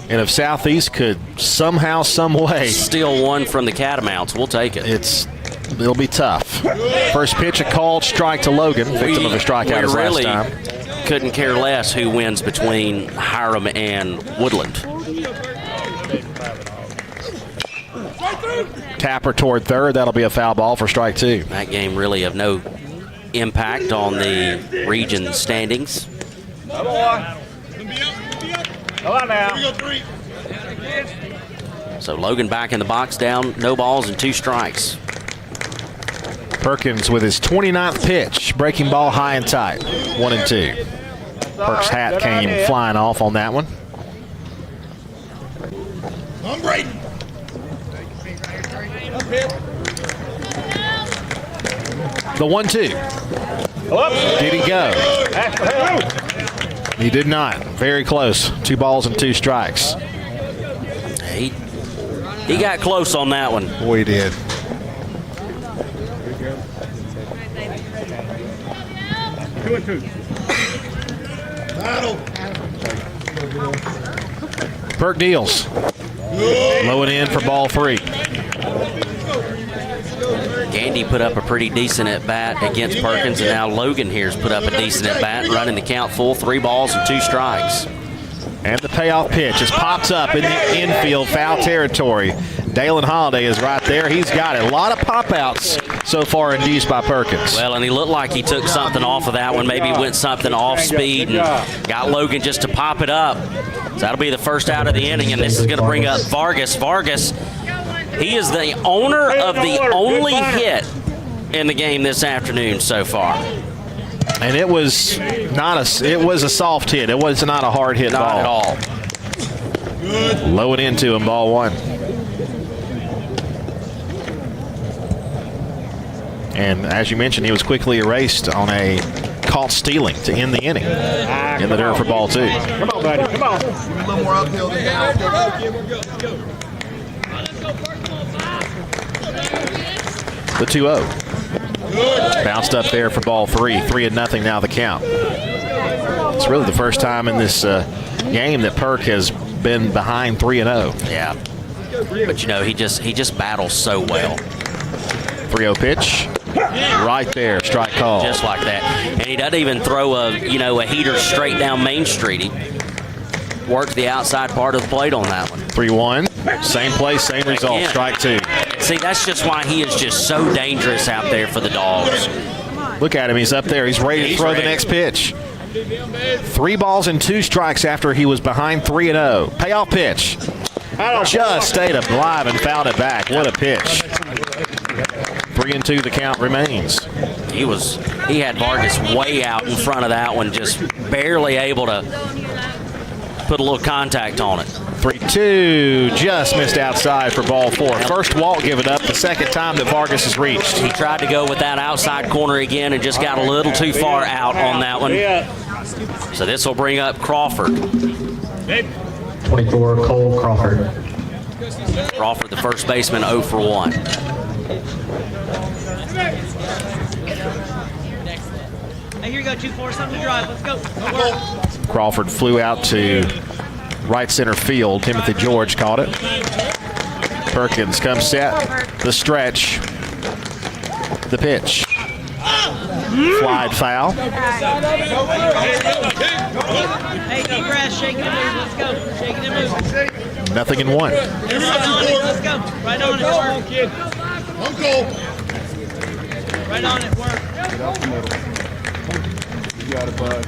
And if Southeast could somehow, some way steal one from the Catamounts, we'll take it. It'll be tough. First pitch, a called strike to Logan, victim of a strikeout his last time. Couldn't care less who wins between Hiram and Woodland. Tapper toward third. That'll be a foul ball for strike 2. That game really of no impact on the region standings. Come on now. So Logan back in the box, down, no balls and 2 strikes. Perkins with his 29th pitch, breaking ball high and tight, 1-2. Perk's hat came flying off on that one. I'm Brayden. The 1-2. Did he go? He did not. Very close. 2 balls and 2 strikes. He got close on that one. Boy, he did. Two and 2. Perk deals. Low and in for ball 3. Gandy put up a pretty decent at-bat against Perkins, and now Logan here's put up a decent at-bat, running the count full, 3 balls and 2 strikes. And the payoff pitch just pops up in the infield, foul territory. Dalen Holiday is right there. He's got it. A lot of pop-outs so far induced by Perkins. Well, and he looked like he took something off of that one. Maybe went something off speed and got Logan just to pop it up. So that'll be the first out of the inning, and this is going to bring up Vargas. Vargas, he is the owner of the only hit in the game this afternoon so far. And it was it was a soft hit. It was not a hard hit ball. Not at all. Low and into him, ball 1. And as you mentioned, he was quickly erased on a caught stealing to end the inning. In the dirt for ball 2. Come on, buddy. Come on. A little more uphill than that. The 2-0. Bounced up there for ball 3. 3-0 now the count. It's really the first time in this game that Perk has been behind 3-0. Yeah. But, you know, he just battles so well. 3-0 pitch. Right there, strike call. Just like that. And he doesn't even throw a heater straight down Main Street. He worked the outside part of the plate on that one. 3-1. Same play, same result. Again. Strike 2. See, that's just why he is just so dangerous out there for the Dogs. Look at him. He's up there. He's ready to throw the next pitch. 3 balls and 2 strikes after he was behind 3-0. Payoff pitch. Just stayed alive and fouled it back. What a pitch. 3-2 the count remains. He had Vargas way out in front of that one, just barely able to put a little contact on it. 3-2, just missed outside for ball 4. First walk given up, the second time that Vargas has reached. He tried to go with that outside corner again and just got a little too far out on that one. So this will bring up Crawford. 24, Cole Crawford. Crawford, the first baseman, 0 for 1. Hey, here you go, 2-4, something to drive. Let's go. Crawford flew out to right center field. Timothy George caught it. Perkins comes set. The stretch. The pitch. Flied foul. Hey, deep breath, shake it and move. Let's go. Shake it and move. Nothing in one. Let's go. Right on it, work. Right on it, work. Get off the middle. You got it, bud.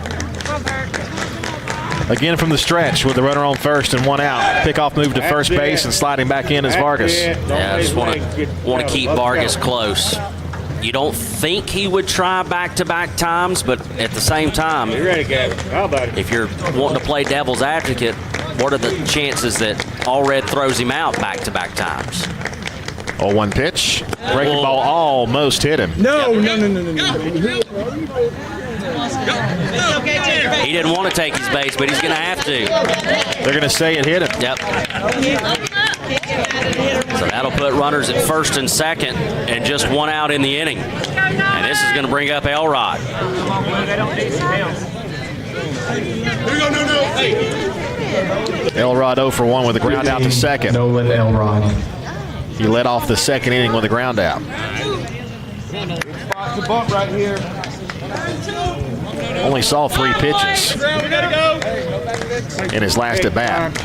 Again from the stretch with the runner on first and one out. Pickoff move to first base and sliding back in is Vargas. Yeah, I just want to keep Vargas close. You don't think he would try back-to-back times, but at the same time, if you're wanting to play devil's advocate, what are the chances that Allred throws him out back-to-back times? 0-1 pitch. Breaking ball almost hit him. No. He didn't want to take his base, but he's going to have to. They're going to say it hit him. Yep. So that'll put runners at first and second and just one out in the inning. And this is going to bring up Elrod. Elrod 0 for 1 with a ground out to second. Nolan Elrod. He led off the second inning with a ground out. Spot the bump right here. Only saw 3 pitches in his last at bat.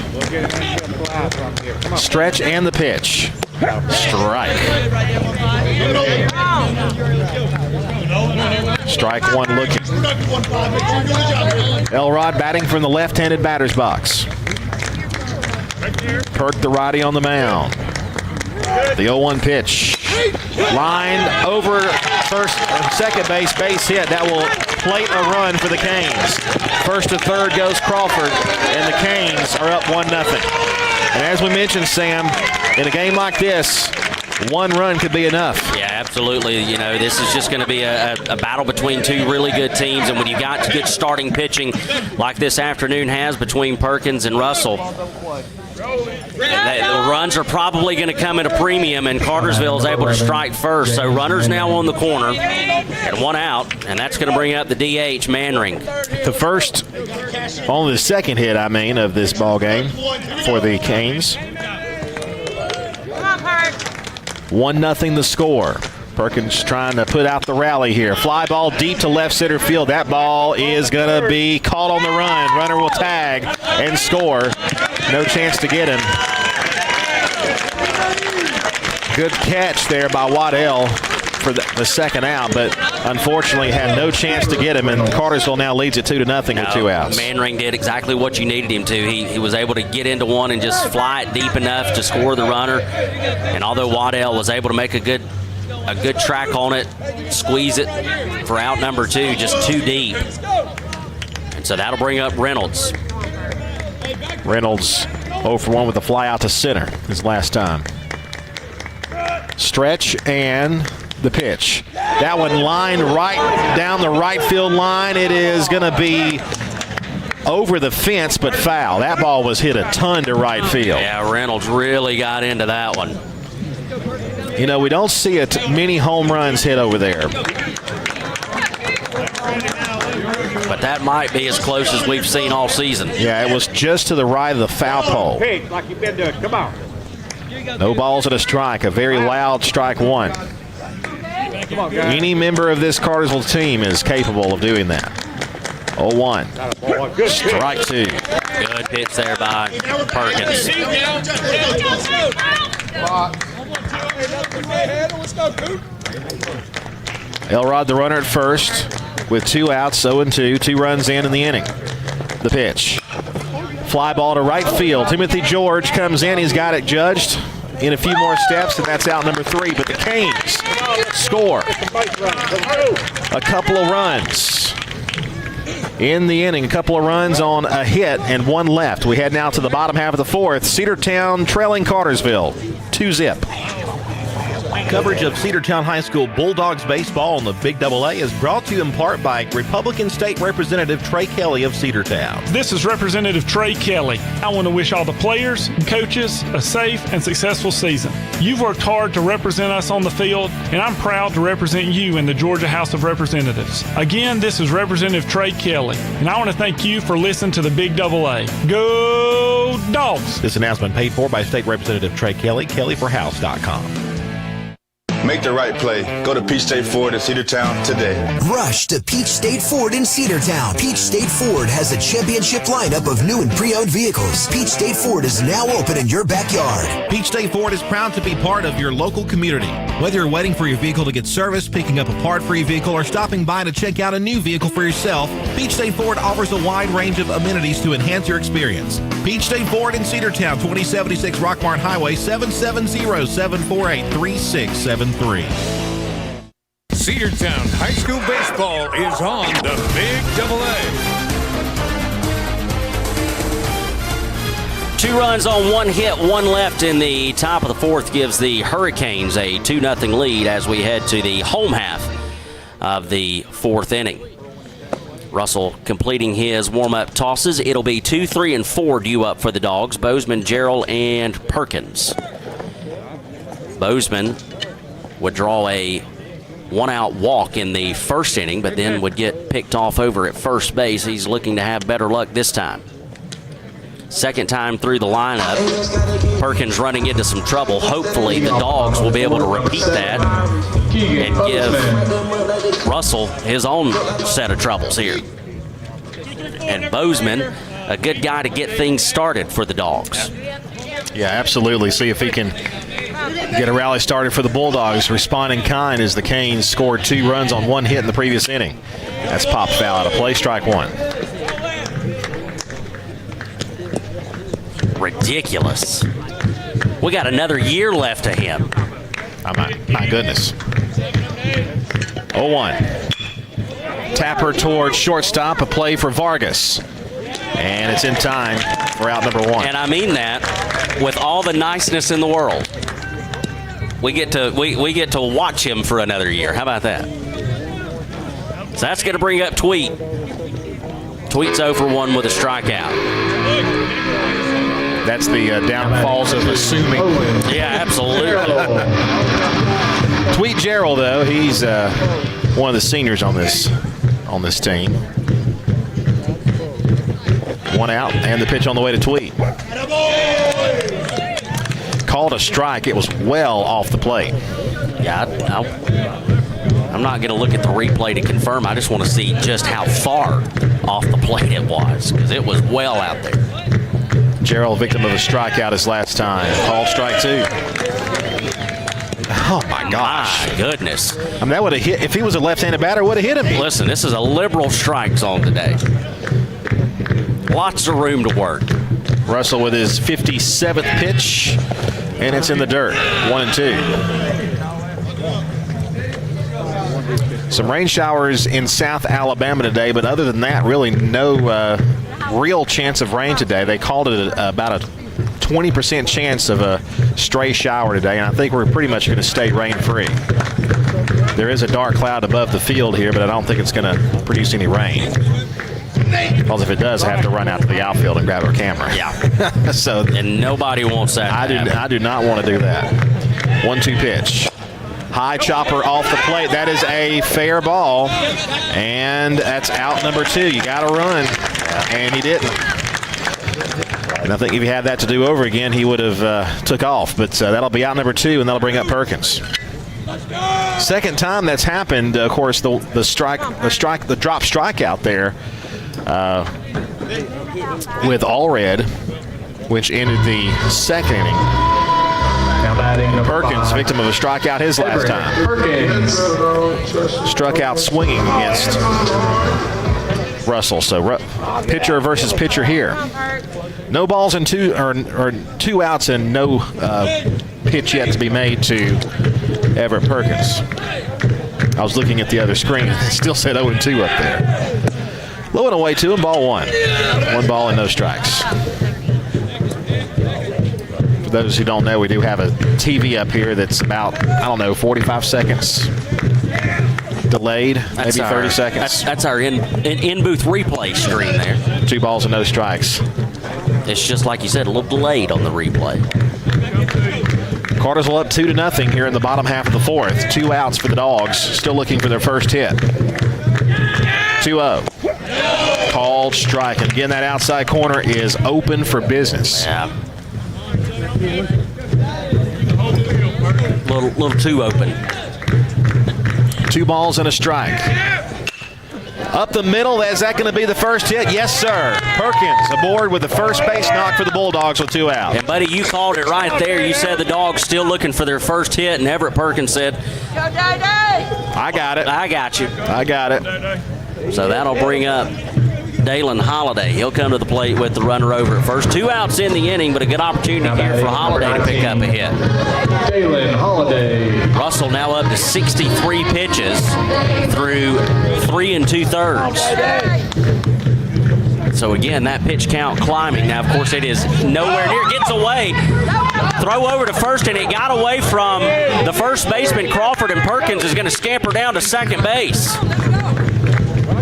Stretch and the pitch. Strike. Strike one looking. Elrod batting from the left-handed batter's box. Perk the righty on the mound. The 0-1 pitch. Lined over second base hit. That will plate a run for the Canes. First to third goes Crawford, and the Canes are up 1-0. And as we mentioned, Sam, in a game like this, 1 run could be enough. Yeah, absolutely. You know, this is just going to be a battle between 2 really good teams, and when you got good starting pitching like this afternoon has between Perkins and Russell, the runs are probably going to come at a premium, and Cartersville is able to strike first. So runners now on the corner and 1 out, and that's going to bring up the DH, Manring. The first, only the second hit, of this ball game for the Canes. 1-0 the score. Perkins trying to put out the rally here. Fly ball deep to left center field. That ball is going to be caught on the run. Runner will tag and score. No chance to get him. Good catch there by Waddell for the second out, but unfortunately had no chance to get him, and Cartersville now leads it 2-0 with 2 outs. Manring did exactly what you needed him to. He was able to get into one and just fly it deep enough to score the runner. And although Waddell was able to make a good track on it, squeeze it for out number 2, just too deep. And so that'll bring up Reynolds. Reynolds 0 for 1 with a fly out to center his last time. Stretch and the pitch. That one lined right down the right field line. It is going to be over the fence, but foul. That ball was hit a ton to right field. Yeah, Reynolds really got into that one. You know, we don't see many home runs hit over there. But that might be as close as we've seen all season. Yeah, it was just to the right of the foul pole. Pitch like you've been doing. Come on. No balls and a strike. A very loud strike one. Come on, guys. Any member of this Cartersville team is capable of doing that. 0-1. Strike 2. Good pitch there by Perkins. Elrod the runner at first with 2 outs, 0-2, 2 runs in the inning. The pitch. Fly ball to right field. Timothy George comes in. He's got it judged in a few more steps, and that's out number 3. But the Canes score a couple of runs in the inning. A couple of runs on a hit and 1 left. We head now to the bottom half of the 4th. Cedartown trailing Cartersville 2-0. Coverage of Cedartown High School Bulldogs baseball on the Big AA is brought to you in part by Republican State Representative Trey Kelly of Cedartown. This is Representative Trey Kelly. I want to wish all the players and coaches a safe and successful season. You've worked hard to represent us on the field, and I'm proud to represent you in the Georgia House of Representatives. Again, this is Representative Trey Kelly, and I want to thank you for listening to the Big AA. Go Dogs! This announcement paid for by State Representative Trey Kelly, kellyforhouse.com. make the right play. Go to Peach State Ford in Cedartown today. Rush to Peach State Ford in Cedartown. Peach State Ford has a championship lineup of new and pre-owned vehicles. Peach State Ford is now open in your backyard. Peach State Ford is proud to be part of your local community. Whether you're waiting for your vehicle to get serviced, picking up a part for your vehicle, or stopping by to check out a new vehicle for yourself, Peach State Ford offers a wide range of amenities to enhance your experience. Peach State Ford in Cedartown, 2076 Rockmart Highway, 770-748-3673. Cedartown High School Baseball is on the Big AA. 2 runs on 1 hit, 1 left in the top of the 4th gives the Hurricanes a 2-0 lead as we head to the home half of the 4th inning. Russell completing his warm-up tosses. It'll be 2, 3, and 4 due up for the Dogs. Bozeman, Gerald, and Perkins. Bozeman would draw a 1-out walk in the first inning, but then would get picked off over at first base. He's looking to have better luck this time. Second time through the lineup, Perkins running into some trouble. Hopefully the Dogs will be able to repeat that and give Russell his own set of troubles here. And Bozeman, a good guy to get things started for the Dogs. Yeah, absolutely. See if he can get a rally started for the Bulldogs. Responding kind as the Canes scored 2 runs on 1 hit in the previous inning. That's popped foul out of play, strike 1. Ridiculous. We got another year left of him. Oh, my goodness. 0-1. Tapper towards shortstop, a play for Vargas. And it's in time for out number 1. And I mean that with all the niceness in the world. We get to watch him for another year. How about that? So that's going to bring up Tweet. Tweet's 0 for 1 with a strikeout. That's the downfalls of assuming. Yeah, absolutely. Tweet Gerald, though, he's one of the seniors on this team. 1 out, and the pitch on the way to Tweet. Called a strike. It was well off the plate. Yeah, I'm not going to look at the replay to confirm. I just want to see just how far off the plate it was, because it was well out there. Gerald, victim of a strikeout his last time. Called strike 2. Oh, my gosh. My goodness. I mean, that would have hit. If he was a left-handed batter, would have hit him. Listen, this is a liberal strike zone today. Lots of room to work. Russell with his 57th pitch, and it's in the dirt. 1-2. Some rain showers in South Alabama today, but other than that, really no real chance of rain today. They called it about a 20% chance of a stray shower today, and I think we're pretty much going to stay rain-free. There is a dark cloud above the field here, but I don't think it's going to produce any rain. Because if it does, I have to run out to the outfield and grab our camera. Yeah. So, and nobody wants that. I do not want to do that. 1-2 pitch. High chopper off the plate. That is a fair ball. And that's out number 2. You got to run. And he didn't. And I think if he had that to do over again, he would have took off. But that'll be out number 2, and that'll bring up Perkins. Second time that's happened. Of course, the drop strike out there with Allred, which ended the second inning. Perkins, victim of a strikeout his last time. Struck out swinging against Russell. So pitcher versus pitcher here. No balls and 2 outs and no pitch yet to be made to Everett Perkins. I was looking at the other screen. It still said 0-2 up there. Low and away 2 and ball 1. 1 ball and no strikes. For those who don't know, we do have a TV up here that's about, 45 seconds delayed, maybe 30 seconds. That's our in-booth replay screen there. 2 balls and no strikes. It's just like you said, a little delayed on the replay. Cartersville up 2-0 here in the bottom half of the 4th. 2 outs for the Dogs, still looking for their first hit. 2-0. Called strike. And again, that outside corner is open for business. Yeah. Little too open. 2 balls and a strike. Up the middle, is that going to be the first hit? Yes, sir. Perkins aboard with the first base knock for the Bulldogs with 2 out. And, buddy, you called it right there. You said the Dogs still looking for their first hit, and Everett Perkins said, Go, Day-Day! I got it. I got you. I got it. So that'll bring up Dalen Holiday. He'll come to the plate with the runner over at first. 2 outs in the inning, but a good opportunity here for Holiday to pick up a hit. Dalen Holiday. Russell now up to 63 pitches through 3 2/3. So again, that pitch count climbing. Now, of course, it is nowhere near. Gets away. Throw over to first, and it got away from the first baseman, Crawford, and Perkins is going to scamper down to second base.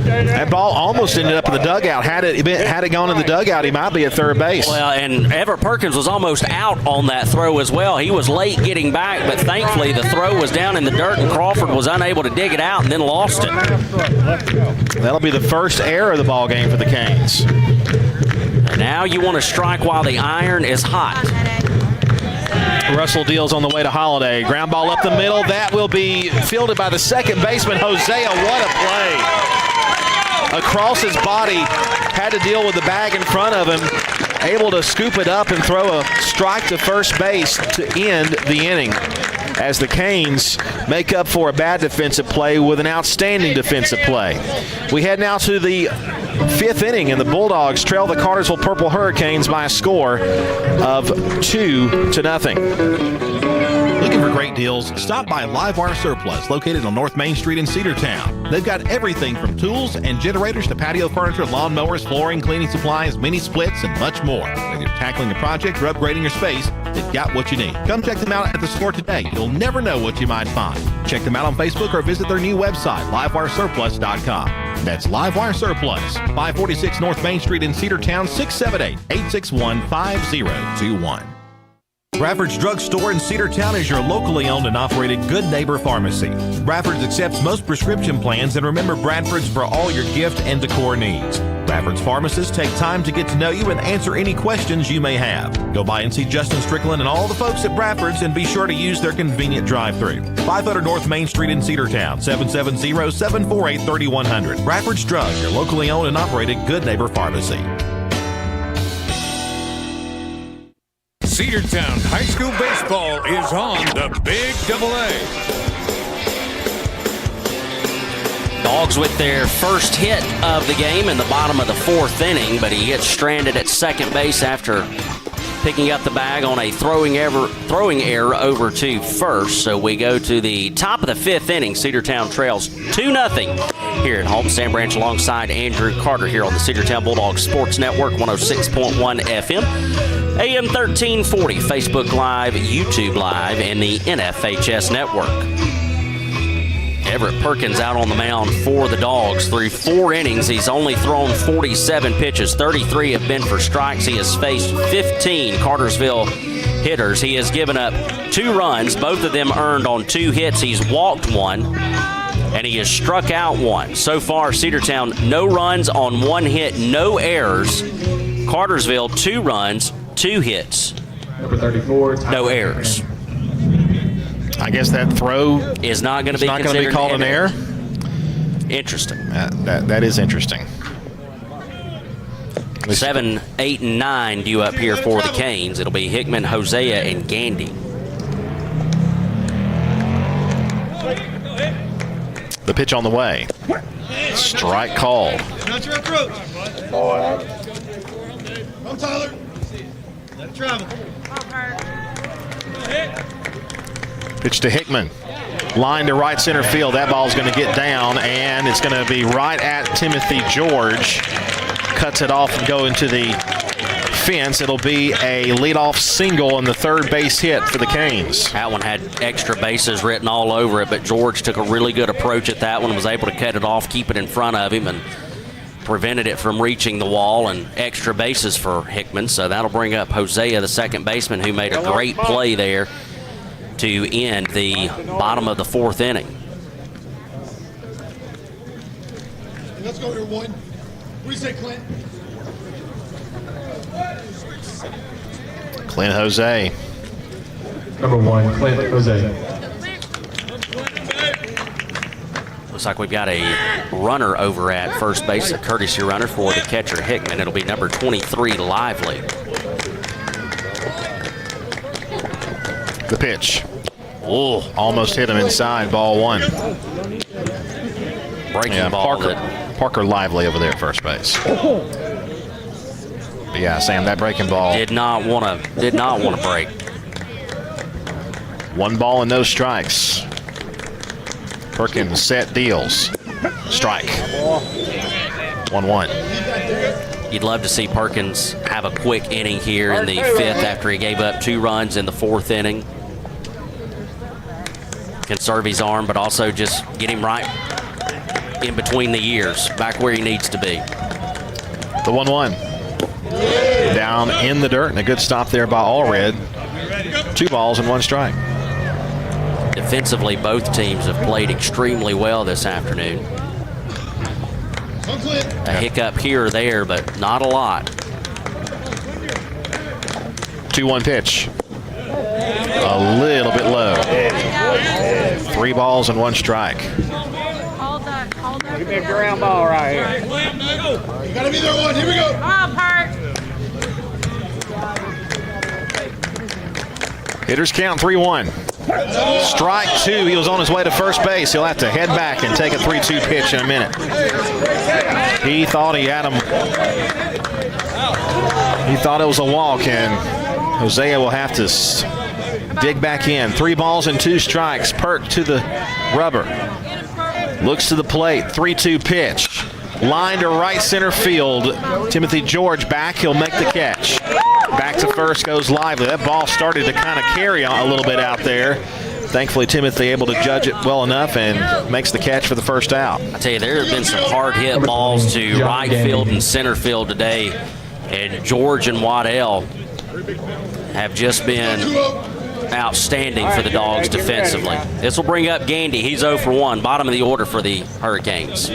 That ball almost ended up in the dugout. Had it gone in the dugout, he might be at third base. Well, and Everett Perkins was almost out on that throw as well. He was late getting back, but thankfully the throw was down in the dirt, and Crawford was unable to dig it out and then lost it. That'll be the first error of the ball game for the Canes. Now you want to strike while the iron is hot. Russell deals on the way to Holiday. Ground ball up the middle. That will be fielded by the second baseman, Hosea. What a play. Across his body, had to deal with the bag in front of him, able to scoop it up and throw a strike to first base to end the inning, as the Canes make up for a bad defensive play with an outstanding defensive play. We head now to the 5th inning, and the Bulldogs trail the Cartersville Purple Hurricanes by a score of 2-0. Looking for great deals? Stop by Livewire Surplus, located on North Main Street in Cedartown. They've got everything from tools and generators to patio furniture, lawn mowers, flooring, cleaning supplies, mini splits, and much more. Whether you're tackling a project or upgrading your space, they've got what you need. Come check them out at the store today. You'll never know what you might find. Check them out on Facebook or visit their new website, livewiresurplus.com. That's Livewire Surplus, 546 North Main Street in Cedartown, 678-861-5021. Bradford's Drug Store in Cedartown is your locally owned and operated Good Neighbor Pharmacy. Bradford's accepts most prescription plans, and remember, Bradford's for all your gift and decor needs. Bradford's pharmacists take time to get to know you and answer any questions you may have. Go by and see Justin Strickland and all the folks at Bradford's, and be sure to use their convenient drive-thru. 500 North Main Street in Cedartown, 770-748-3100. Bradford's Drug, your locally owned and operated Good Neighbor Pharmacy. Cedartown High School Baseball is on the Big AA. Dogs with their first hit of the game in the bottom of the 4th inning, but he gets stranded at second base after picking up the bag on a throwing error over to first. So we go to the top of the 5th inning. Cedartown trails 2-0 here at home. Sam Branch alongside Andrew Carter here on the Cedartown Bulldogs Sports Network, 106.1 FM. AM 1340, Facebook Live, YouTube Live, and the NFHS Network. Everett Perkins out on the mound for the Dogs. Through 4 innings, he's only thrown 47 pitches. 33 have been for strikes. He has faced 15 Cartersville hitters. He has given up 2 runs, both of them earned on 2 hits. He's walked 1, and he has struck out 1. So far, Cedartown, no runs on 1 hit, no errors. Cartersville, 2 runs, 2 hits, Number 34, no errors. I guess that throw is not going to be called an error. Interesting. That is interesting. 7, 8, and 9 due up here for the Canes. It'll be Hickman, Hosea, and Gandy. The pitch on the way. Strike called. Not your approach. Come, Tyler. Let it travel. Pitch to Hickman. Line to right center field. That ball's going to get down, and it's going to be right at Timothy George. Cuts it off and go into the fence. It'll be a leadoff single and the third base hit for the Canes. That one had extra bases written all over it, but George took a really good approach at that one, was able to cut it off, keep it in front of him, and prevented it from reaching the wall, and extra bases for Hickman. So that'll bring up Hosea, the second baseman, who made a great play there to end the bottom of the 4th inning. Let's go here, one. What do you say, Clint? Clint Jose. Number 1, Clint Jose. Looks like we've got a runner over at first base, a courtesy runner for the catcher Hickman. It'll be number 23, Lively. The pitch. Oh, almost hit him inside, ball one. Breaking ball. Parker Lively over there at first base. But yeah, Sam, that breaking ball did not want to break. 1 ball and no strikes. Perkins set, deals. Strike. 1-1. You'd love to see Perkins have a quick inning here in the 5th after he gave up 2 runs in the 4th inning. Conserve his arm, but also just get him right in between the ears, back where he needs to be. The 1-1. Down in the dirt, and a good stop there by Allred. 2 balls and 1 strike. Defensively, both teams have played extremely well this afternoon. A hiccup here or there, but not a lot. 2-1 pitch. A little bit low. 3 balls and 1 strike. Give me a ground ball right here. You gotta be there one. Here we go. Come on, Park. Hitters count 3-1. Strike 2. He was on his way to first base. He'll have to head back and take a 3-2 pitch in a minute. He thought he had him. He thought it was a walk, and Hosea will have to dig back in. 3 balls and 2 strikes. Perk to the rubber. Looks to the plate. 3-2 pitch. Line to right center field. Timothy George back. He'll make the catch. Back to first goes Lively. That ball started to kind of carry on a little bit out there. Thankfully, Timothy able to judge it well enough and makes the catch for the first out. I tell you, there have been some hard hit balls to right field and center field today, and George and Waddell have just been outstanding for the Dogs defensively. This will bring up Gandy. He's 0 for 1, bottom of the order for the Hurricanes.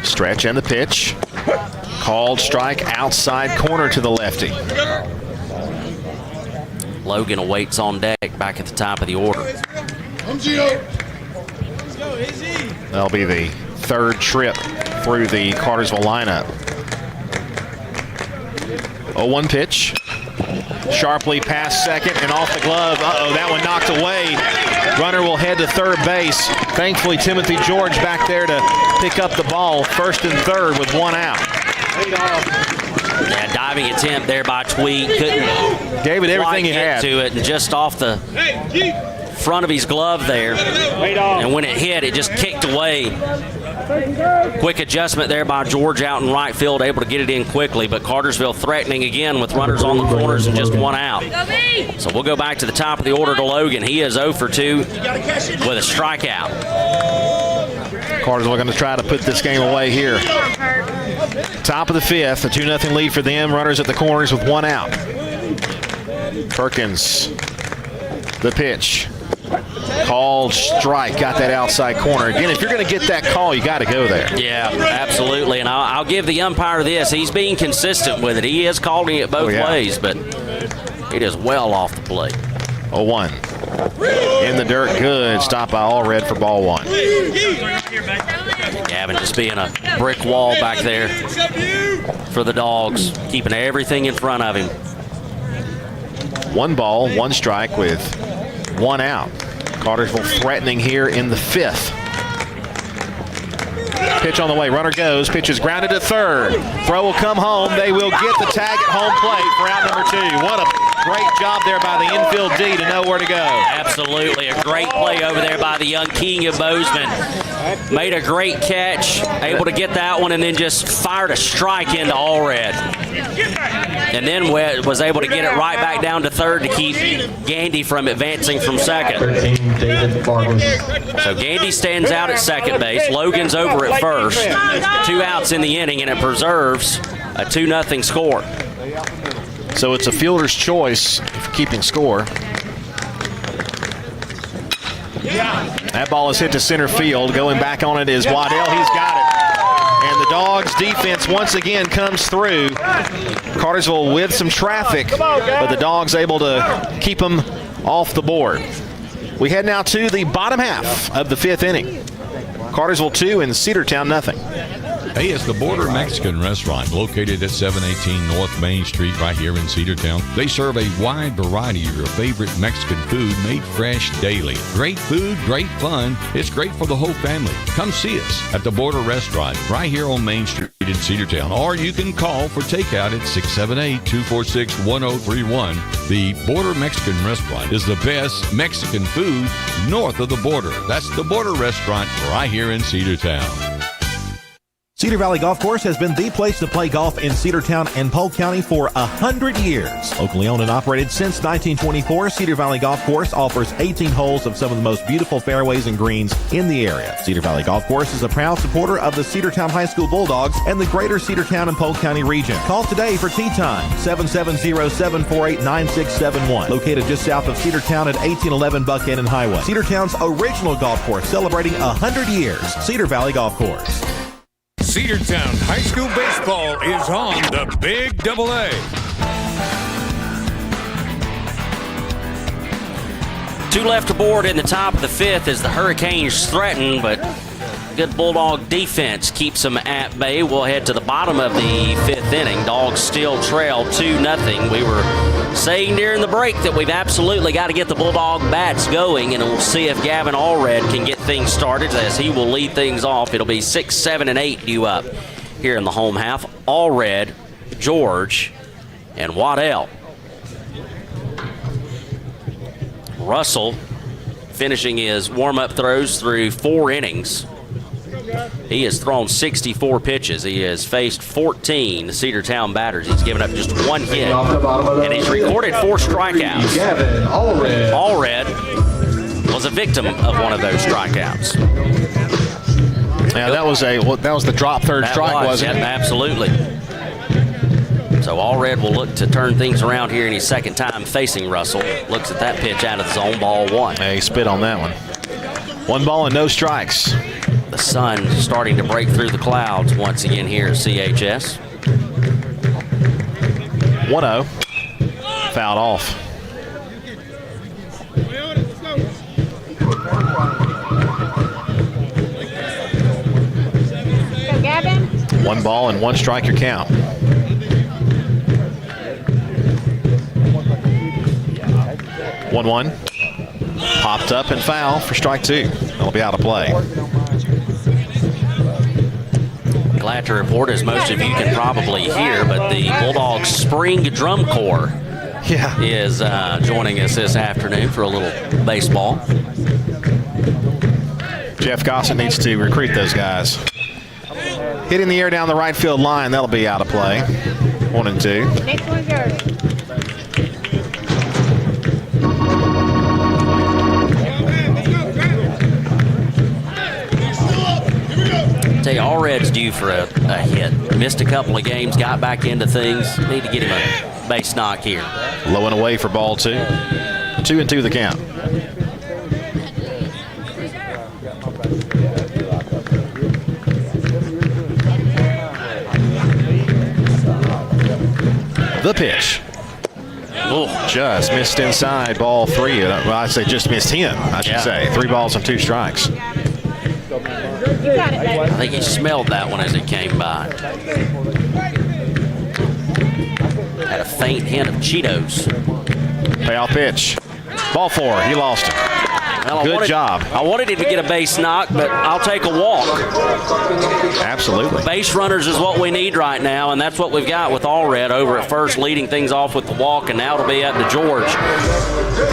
Stretch and the pitch. Called strike outside corner to the lefty. Logan awaits on deck back at the top of the order. That'll be the 3rd trip through the Cartersville lineup. 0-1 pitch. Sharply past second and off the glove. Uh-oh, that one knocked away. Runner will head to third base. Thankfully, Timothy George back there to pick up the ball. 1st and 3rd with 1 out. Yeah, diving attempt there by Tweed. Couldn't gave it everything he had to it, and just off the front of his glove there. And when it hit, it just kicked away. Quick adjustment there by George out in right field, able to get it in quickly, but Cartersville threatening again with runners on the corners and just 1 out. So we'll go back to the top of the order to Logan. He is 0 for 2 with a strikeout. Cartersville going to try to put this game away here. Top of the 5th, a 2-0 lead for them. Runners at the corners with 1 out. Perkins, the pitch. Called strike, got that outside corner. Again, if you're going to get that call, you got to go there. Yeah, absolutely. And I'll give the umpire this. He's being consistent with it. He is calling it both ways, but it is well off the plate. 0-1. In the dirt, good. Stop by Allred for ball 1. Gavin just being a brick wall back there for the Dogs, keeping everything in front of him. 1 ball, 1 strike with 1 out. Cartersville threatening here in the 5th. Pitch on the way. Runner goes. Pitch is grounded to third. Throw will come home. They will get the tag at home plate for out number 2. What a great job there by the infield D to know where to go. Absolutely. A great play over there by the young king of Bozeman. Made a great catch. Able to get that one and then just fired a strike into Allred. And then was able to get it right back down to third to keep Gandy from advancing from second. So Gandy stands out at second base. Logan's over at first. 2 outs in the inning, and it preserves a 2-0 score. So it's a fielder's choice for keeping score. That ball is hit to center field. Going back on it is Waddell. He's got it. And the Dogs' defense once again comes through. Cartersville with some traffic, but the Dogs able to keep them off the board. We head now to the bottom half of the 5th inning. Cartersville 2 and Cedartown nothing. Hey, it's the Border Mexican Restaurant located at 718 North Main Street right here in Cedartown. They serve a wide variety of your favorite Mexican food made fresh daily. Great food, great fun. It's great for the whole family. Come see us at the Border Restaurant right here on Main Street in Cedartown. Or you can call for takeout at 678-246-1031. The Border Mexican Restaurant is the best Mexican food north of the border. That's the Border Restaurant right here in Cedartown. Cedar Valley Golf Course has been the place to play golf in Cedartown and Polk County for 100 years. Locally owned and operated since 1924, Cedar Valley Golf Course offers 18 holes of some of the most beautiful fairways and greens in the area. Cedar Valley Golf Course is a proud supporter of the Cedartown High School Bulldogs and the greater Cedartown and Polk County region. Call today for tee time, 770-748-9671. Located just south of Cedartown at 1811 Buckhannon Highway. Cedartown's original golf course celebrating 100 years. Cedar Valley Golf Course. Cedartown High School Baseball is on the Big Double A. Two left aboard in the top of the 5th as the Hurricanes threaten, but good Bulldog defense keeps them at bay. We'll head to the bottom of the 5th inning. Dogs still trail 2-0. We were saying during the break that we've absolutely got to get the Bulldog bats going, and we'll see if Gavin Allred can get things started as he will lead things off. It'll be 6, 7, and 8 due up here in the home half. Allred, George, and Waddell. Russell finishing his warm-up throws through 4 innings. He has thrown 64 pitches. He has faced 14 Cedartown batters. He's given up just 1 hit, and he's recorded 4 strikeouts. Allred was a victim of one of those strikeouts. Yeah, that was the drop third strike, wasn't it? Absolutely. So Allred will look to turn things around here in his second time facing Russell. Looks at that pitch out of the zone, ball 1. Yeah, he spit on that one. 1 ball and no strikes. The sun starting to break through the clouds once again here at CHS. 1-0. Fouled off. Gavin? 1 ball and 1 strike your count. One. Popped up and foul for strike 2. That'll be out of play. Glad to report, as most of you can probably hear, but the Bulldogs Spring Drum Corps is joining us this afternoon for a little baseball. Jeff Gossett needs to recruit those guys. Hitting the air down the right field line, that'll be out of play. 1 and 2. Next one's yours. Tell you, Allred's due for a hit. Missed a couple of games, got back into things. Need to get him a base knock here. Low and away for ball 2. 2 and 2 the count. The pitch. Ooh. Just missed inside, ball 3. Well, I'd say just missed him, I should say. 3 balls and 2 strikes. I think he smelled that one as it came by. Had a faint hint of Cheetos. Payoff pitch. Ball 4. He lost it. Well, Good job. I wanted him to get a base knock, but I'll take a walk. Absolutely. Base runners is what we need right now, and that's what we've got with Allred over at first, leading things off with the walk, and now it'll be up to George.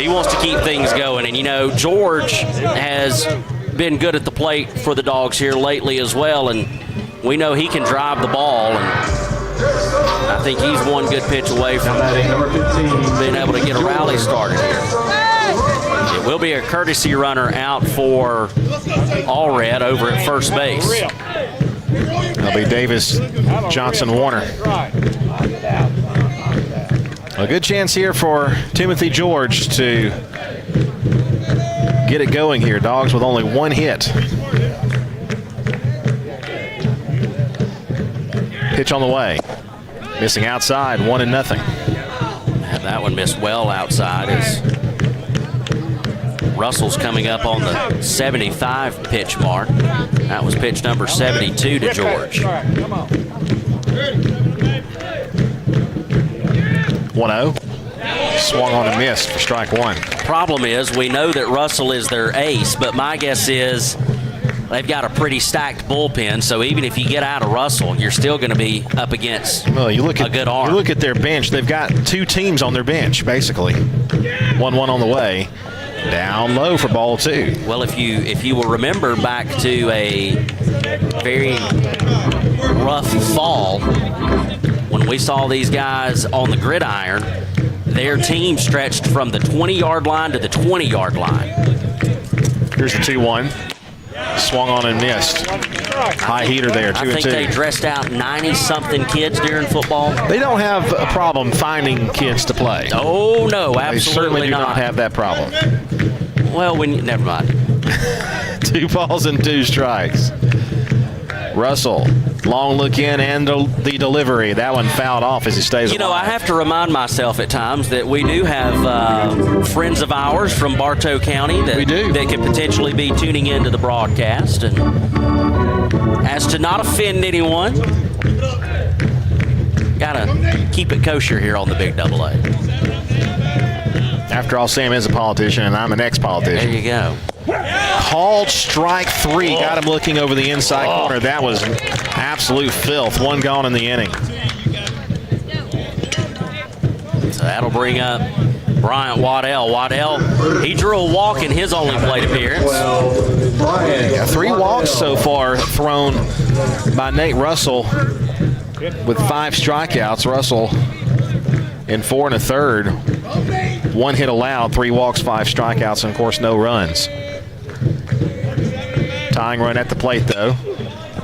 He wants to keep things going, and, you know, George has been good at the plate for the Dogs here lately as well, and we know he can drive the ball, and I think he's one good pitch away from being able to get a rally started here. It will be a courtesy runner out for Allred over at first base. That'll be Davis Johnson Warner. A good chance here for Timothy George to get it going here. Dogs with only 1 hit. Pitch on the way. Missing outside, 1-0. That one missed well outside as Russell's coming up on the 75 pitch mark. That was pitch number 72 to George. 1-0. Swung on and missed for strike one. Problem is, we know that Russell is their ace, but my guess is they've got a pretty stacked bullpen, so even if you get out of Russell, you're still going to be up against a good arm. You look at their bench, they've got two teams on their bench, basically. 1-1 on the way. Down low for ball two. Well, if you will remember back to a very rough fall, when we saw these guys on the gridiron, their team stretched from the 20-yard line to the 20-yard line. Here's the 2-1. Swung on and missed. High heater there, 2-2. I think they dressed out 90-something kids during football. They don't have a problem finding kids to play. Oh, no, absolutely not. They certainly do not have that problem. Well, never mind. 2 balls and 2 strikes. Russell, long look in and the delivery. That one fouled off as he stays alive. I have to remind myself at times that we do have friends of ours from Bartow County that could potentially be tuning into the broadcast. And as to not offend anyone, gotta keep it kosher here on the Big Double A. After all, Sam is a politician and I'm an ex-politician. There you go. Called strike 3. Got him looking over the inside corner. That was absolute filth. 1 gone in the inning. So that'll bring up Bryant Waddell. Waddell, he drew a walk in his only plate appearance. 3 walks so far thrown by Nate Russell with 5 strikeouts. Russell in 4 1/3. 1 hit allowed, 3 walks, 5 strikeouts, and of course no runs. Tying run at the plate though.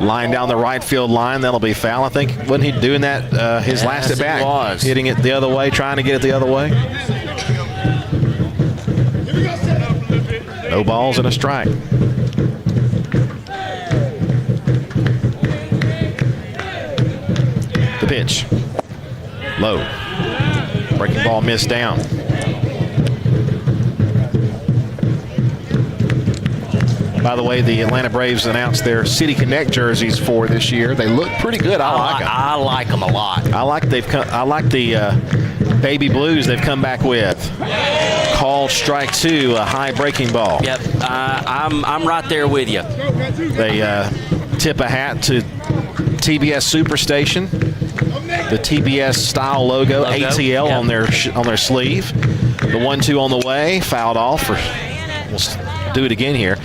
Line down the right field line, that'll be foul. I think, wasn't he doing that his last at bat? Was. Hitting it the other way, trying to get it the other way. No balls and a strike. The pitch. Low. Breaking ball missed down. By the way, the Atlanta Braves announced their City Connect jerseys for this year. They look pretty good. I like them. I like them a lot. I like the baby blues they've come back with. Called strike 2, a high breaking ball. Yep, I'm right there with you. They tip a hat to TBS Superstation, the TBS style logo. ATL on their sleeve. The 1-2 on the way, fouled off. We'll do it again here.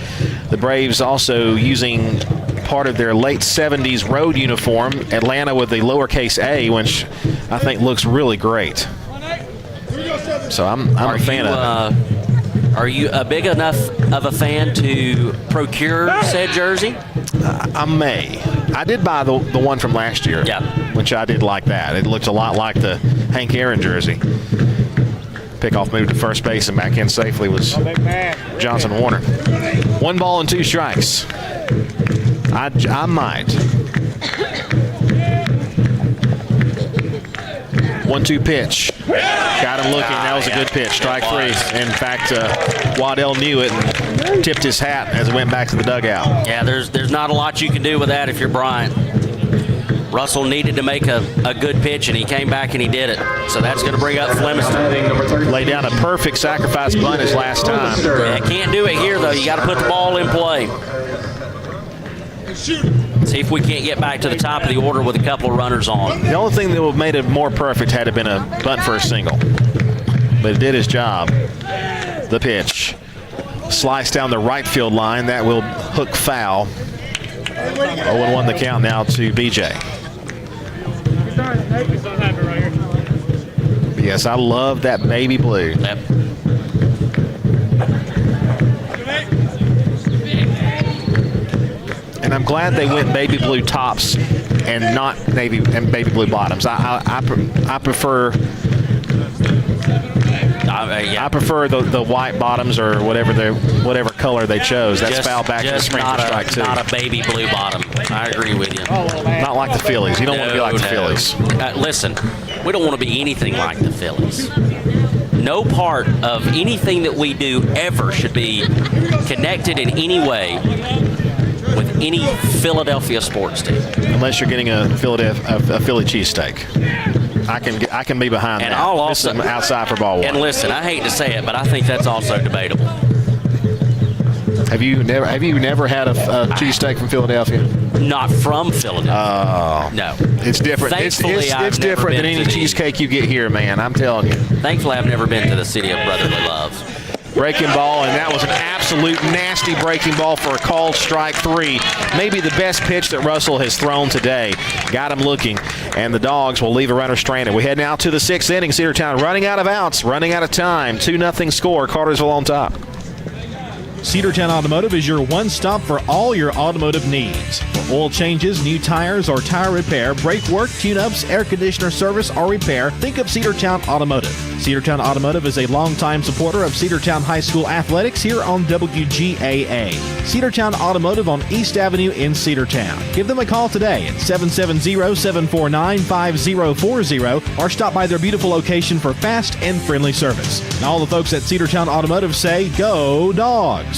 The Braves also using part of their late 70s road uniform, Atlanta with the lowercase a, which I think looks really great. So I'm a fan of it. Are you a big enough of a fan to procure said jersey? I may. I did buy the one from last year, which I did like that. It looked a lot like the Hank Aaron jersey. Pickoff moved to first base and back in safely was Johnson Warner. 1 ball and 2 strikes. I might. 1-2 pitch. Got him looking. That was a good pitch. Strike 3. In fact, Waddell knew it and tipped his hat as it went back to the dugout. Yeah, there's not a lot you can do with that if you're Bryant. Russell needed to make a good pitch, and he came back and he did it. So that's going to bring up Flemington. Lay down a perfect sacrifice bunt his last time. Yeah, can't do it here, though. You got to put the ball in play. See if we can't get back to the top of the order with a couple of runners on. The only thing that would have made it more perfect had it been a bunt for a single. But it did his job. The pitch. Sliced down the right field line. That will hook foul. 0-1 the count now to BJ. Yes, I love that baby blue. Yep. And I'm glad they went baby blue tops and not baby blue bottoms. I prefer. I prefer the white bottoms or whatever color they chose. That's foul back to the screen for strike 2. Not a baby blue bottom. I agree with you. Not like the Phillies. You don't want to be like the Phillies. Listen, we don't want to be anything like the Phillies. no part of anything that we do ever should be connected in any way with any Philadelphia sports team. Unless you're getting a Philly cheesesteak. I can be behind and that. I'll also, this is outside for ball one. And listen, I hate to say it, but I think that's also debatable. Have you never had a cheesesteak from Philadelphia? Not from Philadelphia. Oh. No. It's different. It's different than any cheesecake you get here, man. I'm telling you. Thankfully, I've never been to the city of brotherly love. Breaking ball, and that was an absolute nasty breaking ball for a called strike 3. Maybe the best pitch that Russell has thrown today. Got him looking, and the Dogs will leave a runner stranded. We head now to the 6th inning. Cedartown running out of outs, running out of time. 2-0 score. Cartersville on top. Cedartown Automotive is your one-stop for all your automotive needs. For oil changes, new tires, or tire repair, brake work, tune-ups, air conditioner service, or repair, think of Cedartown Automotive. Cedartown Automotive is a longtime supporter of Cedartown High School athletics here on WGAA. Cedartown Automotive on East Avenue in Cedartown. Give them a call today at 770-749-5040 or stop by their beautiful location for fast and friendly service. And all the folks at Cedartown Automotive say, go Dogs!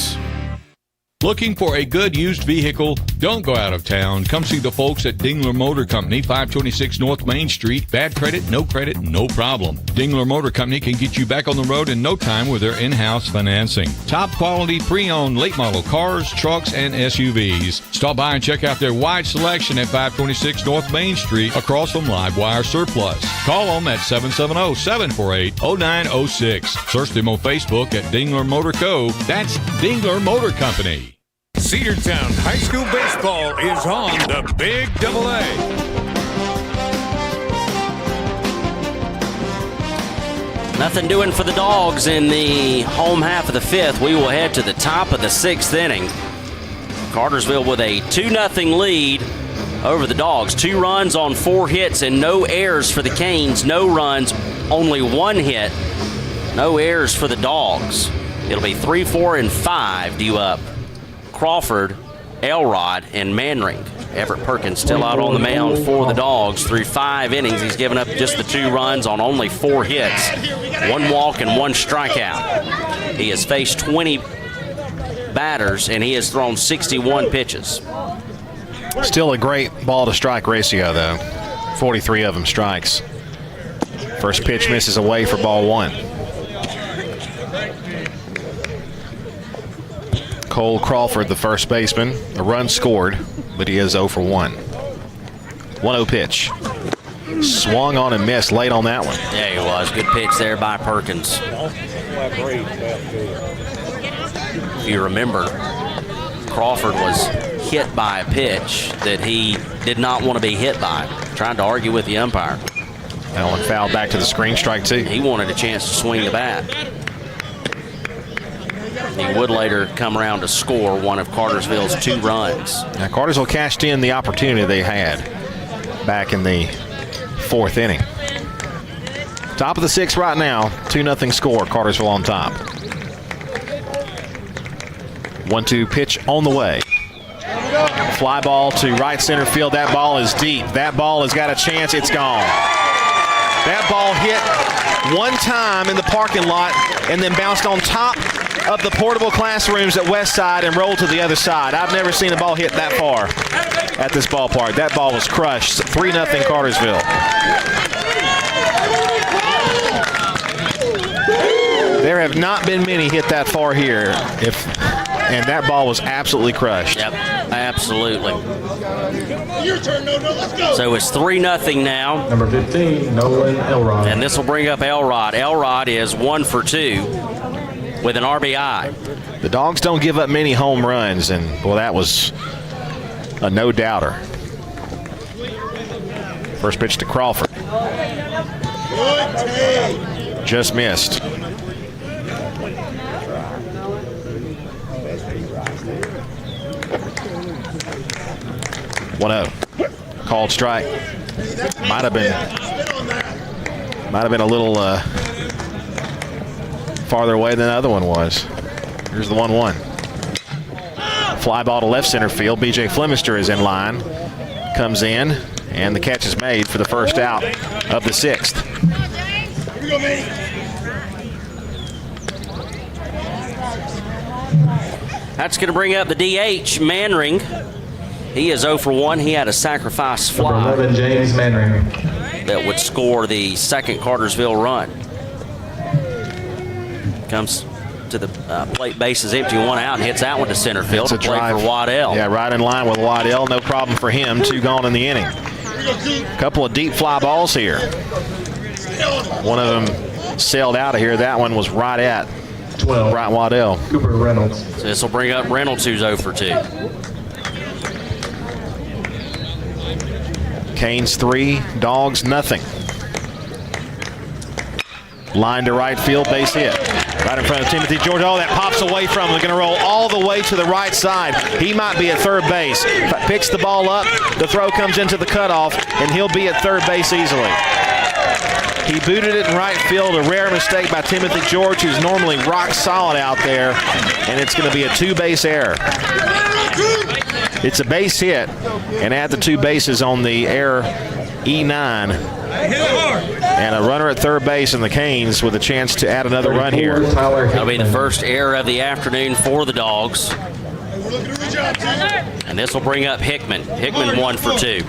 Looking for a good used vehicle? Don't go out of town. Come see the folks at Dingler Motor Company, 526 North Main Street. Bad credit, no problem. Dingler Motor Company can get you back on the road in no time with their in-house financing. Top quality pre-owned late model cars, trucks, and SUVs. Stop by and check out their wide selection at 526 North Main Street across from Livewire Surplus. Call them at 770-748-0906. Search them on Facebook at Dingler Motor Co. That's Dingler Motor Company. Cedartown High School Baseball is on the Big AA. Nothing doing for the Dogs in the home half of the 5th. We will head to the top of the 6th inning. Cartersville with a 2-0 lead over the Dogs. 2 runs on 4 hits and no errors for the Canes. No runs, only 1 hit. No errors for the Dogs. It'll be 3, 4, and 5 due up. Crawford, Elrod, and Manring. Everett Perkins still out on the mound for the Dogs. Through 5 innings, he's given up just the 2 runs on only 4 hits. 1 walk and 1 strikeout. He has faced 20 batters, and he has thrown 61 pitches. Still a great ball-to-strike ratio, though. 43 of them strikes. First pitch misses away for ball 1. Cole Crawford, the first baseman. A run scored, but he is 0 for 1. 1-0 pitch. Swung on and missed late on that one. Yeah, he was. Good pitch there by Perkins. If you remember, Crawford was hit by a pitch that he did not want to be hit by. Trying to argue with the umpire. That one fouled back to the screen, strike 2. He wanted a chance to swing the bat. He would later come around to score one of Cartersville's 2 runs. Now, Cartersville cashed in the opportunity they had back in the 4th inning. Top of the 6th right now, 2-0 score, Cartersville on top. 1-2 pitch on the way. Fly ball to right center field. That ball is deep. That ball has got a chance. It's gone. That ball hit one time in the parking lot and then bounced on top of the portable classrooms at West Side and rolled to the other side. I've never seen a ball hit that far at this ballpark. That ball was crushed. 3-0 Cartersville. There have not been many hit that far here, and that ball was absolutely crushed. Yep, absolutely. So it's 3-0 now. Number 15, Nolan Elrod. And this will bring up Elrod. Elrod is 1 for 2. With an RBI. The Dogs don't give up many home runs, and well, that was a no-doubter. First pitch to Crawford. Just missed. 1-0. Called strike. Might have been a little farther away than the other one was. Here's the 1-1. Fly ball to left center field. B.J. Flemister is in line. Comes in, and the catch is made for the first out of the 6th. That's going to bring up the DH, Manring. He is 0 for 1. He had a sacrifice fly 11, James Manring. that would score the second Cartersville run. Comes to the plate, base is empty, 1 out, and hits that one to center field. It's a play drive for Waddell. Yeah, right in line with Waddell. No problem for him. 2 gone in the inning. A couple of deep fly balls here. One of them sailed out of here. That one was right at 12. Brian Waddell. Cooper Reynolds. So this will bring up Reynolds, who's 0 for 2. Canes 3, Dogs nothing. Line to right field, base hit. Right in front of Timothy George. Oh, that pops away from him. They're going to roll all the way to the right side. He might be at third base. Picks the ball up. The throw comes into the cutoff, and he'll be at third base easily. He booted it in right field. A rare mistake by Timothy George, who's normally rock solid out there, and it's going to be a 2-base error. It's a base hit, and add the 2 bases on the error E9. And a runner at third base in the Canes with a chance to add another run here. That'll be the first error of the afternoon for the Dogs. And this will bring up Hickman. Hickman 1 for 2.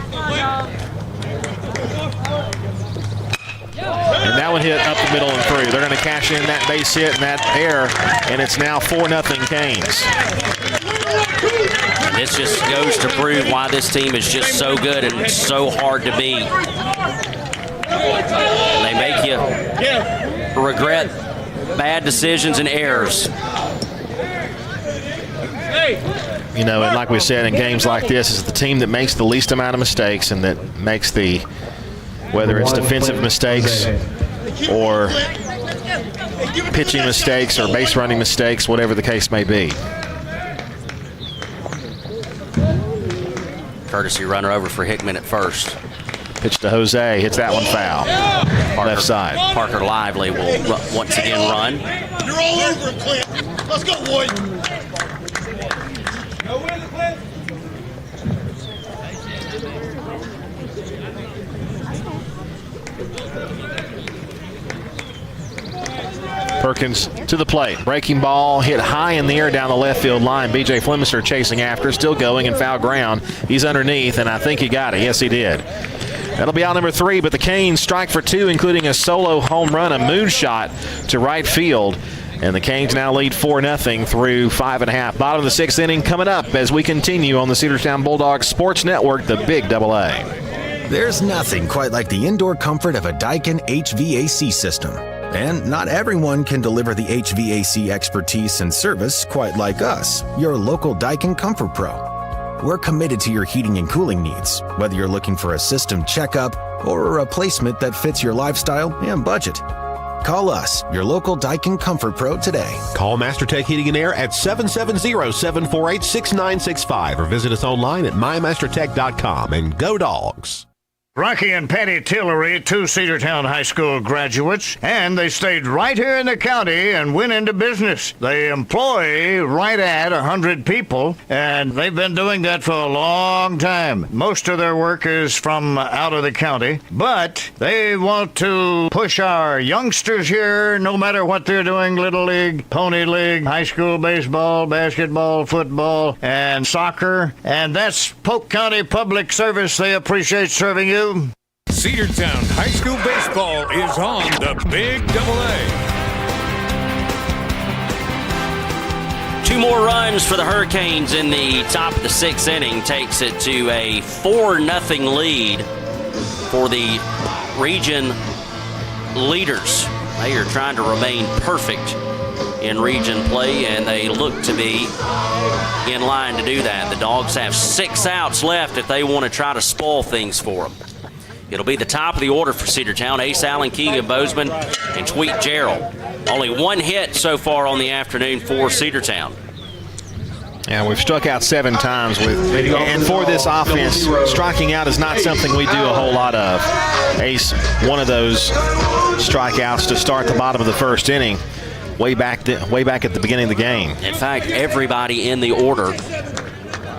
And that one hit up the middle and through. They're going to cash in that base hit and that error, and it's now 4-0 Canes. And this just goes to prove why this team is just so good and so hard to beat. They make you regret bad decisions and errors. You know, and like we said, in games like this, it's the team that makes the least amount of mistakes and that makes the, whether it's defensive mistakes or pitching mistakes or base running mistakes, whatever the case may be. Courtesy runner over for Hickman at first. Pitch to Jose, hits that one foul. Left side. Parker Lively will once again run. You're all over it, Clint. Let's go, boy. Perkins to the plate. Breaking ball hit high in the air down the left field line. B.J. Flemister chasing after, still going in foul ground. He's underneath, and I think he got it. Yes, he did. That'll be out number 3, but the Canes strike for 2, including a solo home run, a moonshot to right field. And the Canes now lead 4-0 through 5.5. Bottom of the 6th inning coming up as we continue on the Cedartown Bulldogs Sports Network, the Big AA. There's nothing quite like the indoor comfort of a Daikin HVAC system. And not everyone can deliver the HVAC expertise and service quite like us, your local Daikin Comfort Pro. We're committed to your heating and cooling needs, whether you're looking for a system checkup or a replacement that fits your lifestyle and budget. Call us, your local Daikin Comfort Pro, today. Call MasterTech Heating and Air at 770-748-6965 or visit us online at mymastertech.com, and go Dogs. Rocky and Patty Tillery, 2 Cedartown High School graduates, and they stayed right here in the county and went into business. They employ right at 100 people, and they've been doing that for a long time. Most of their work is from out of the county, but they want to push our youngsters here, no matter what they're doing, Little League, Pony League, high school baseball, basketball, football, and soccer, and that's Polk County Public Service. They appreciate serving you. Cedartown High School Baseball is on the Big AA. 2 more runs for the Hurricanes in the top of the 6th inning takes it to a 4-0 lead for the region leaders. They are trying to remain perfect in region play, and they look to be in line to do that. The Dogs have 6 outs left if they want to try to spoil things for them. It'll be the top of the order for Cedartown. Ace Allen, Keegan Bozeman, and Tweet Gerald. Only 1 hit so far on the afternoon for Cedartown. Yeah, we've struck out 7 times and for this offense, striking out is not something we do a whole lot of. Ace, one of those strikeouts to start the bottom of the 1st inning, way back at the beginning of the game. In fact, everybody in the order,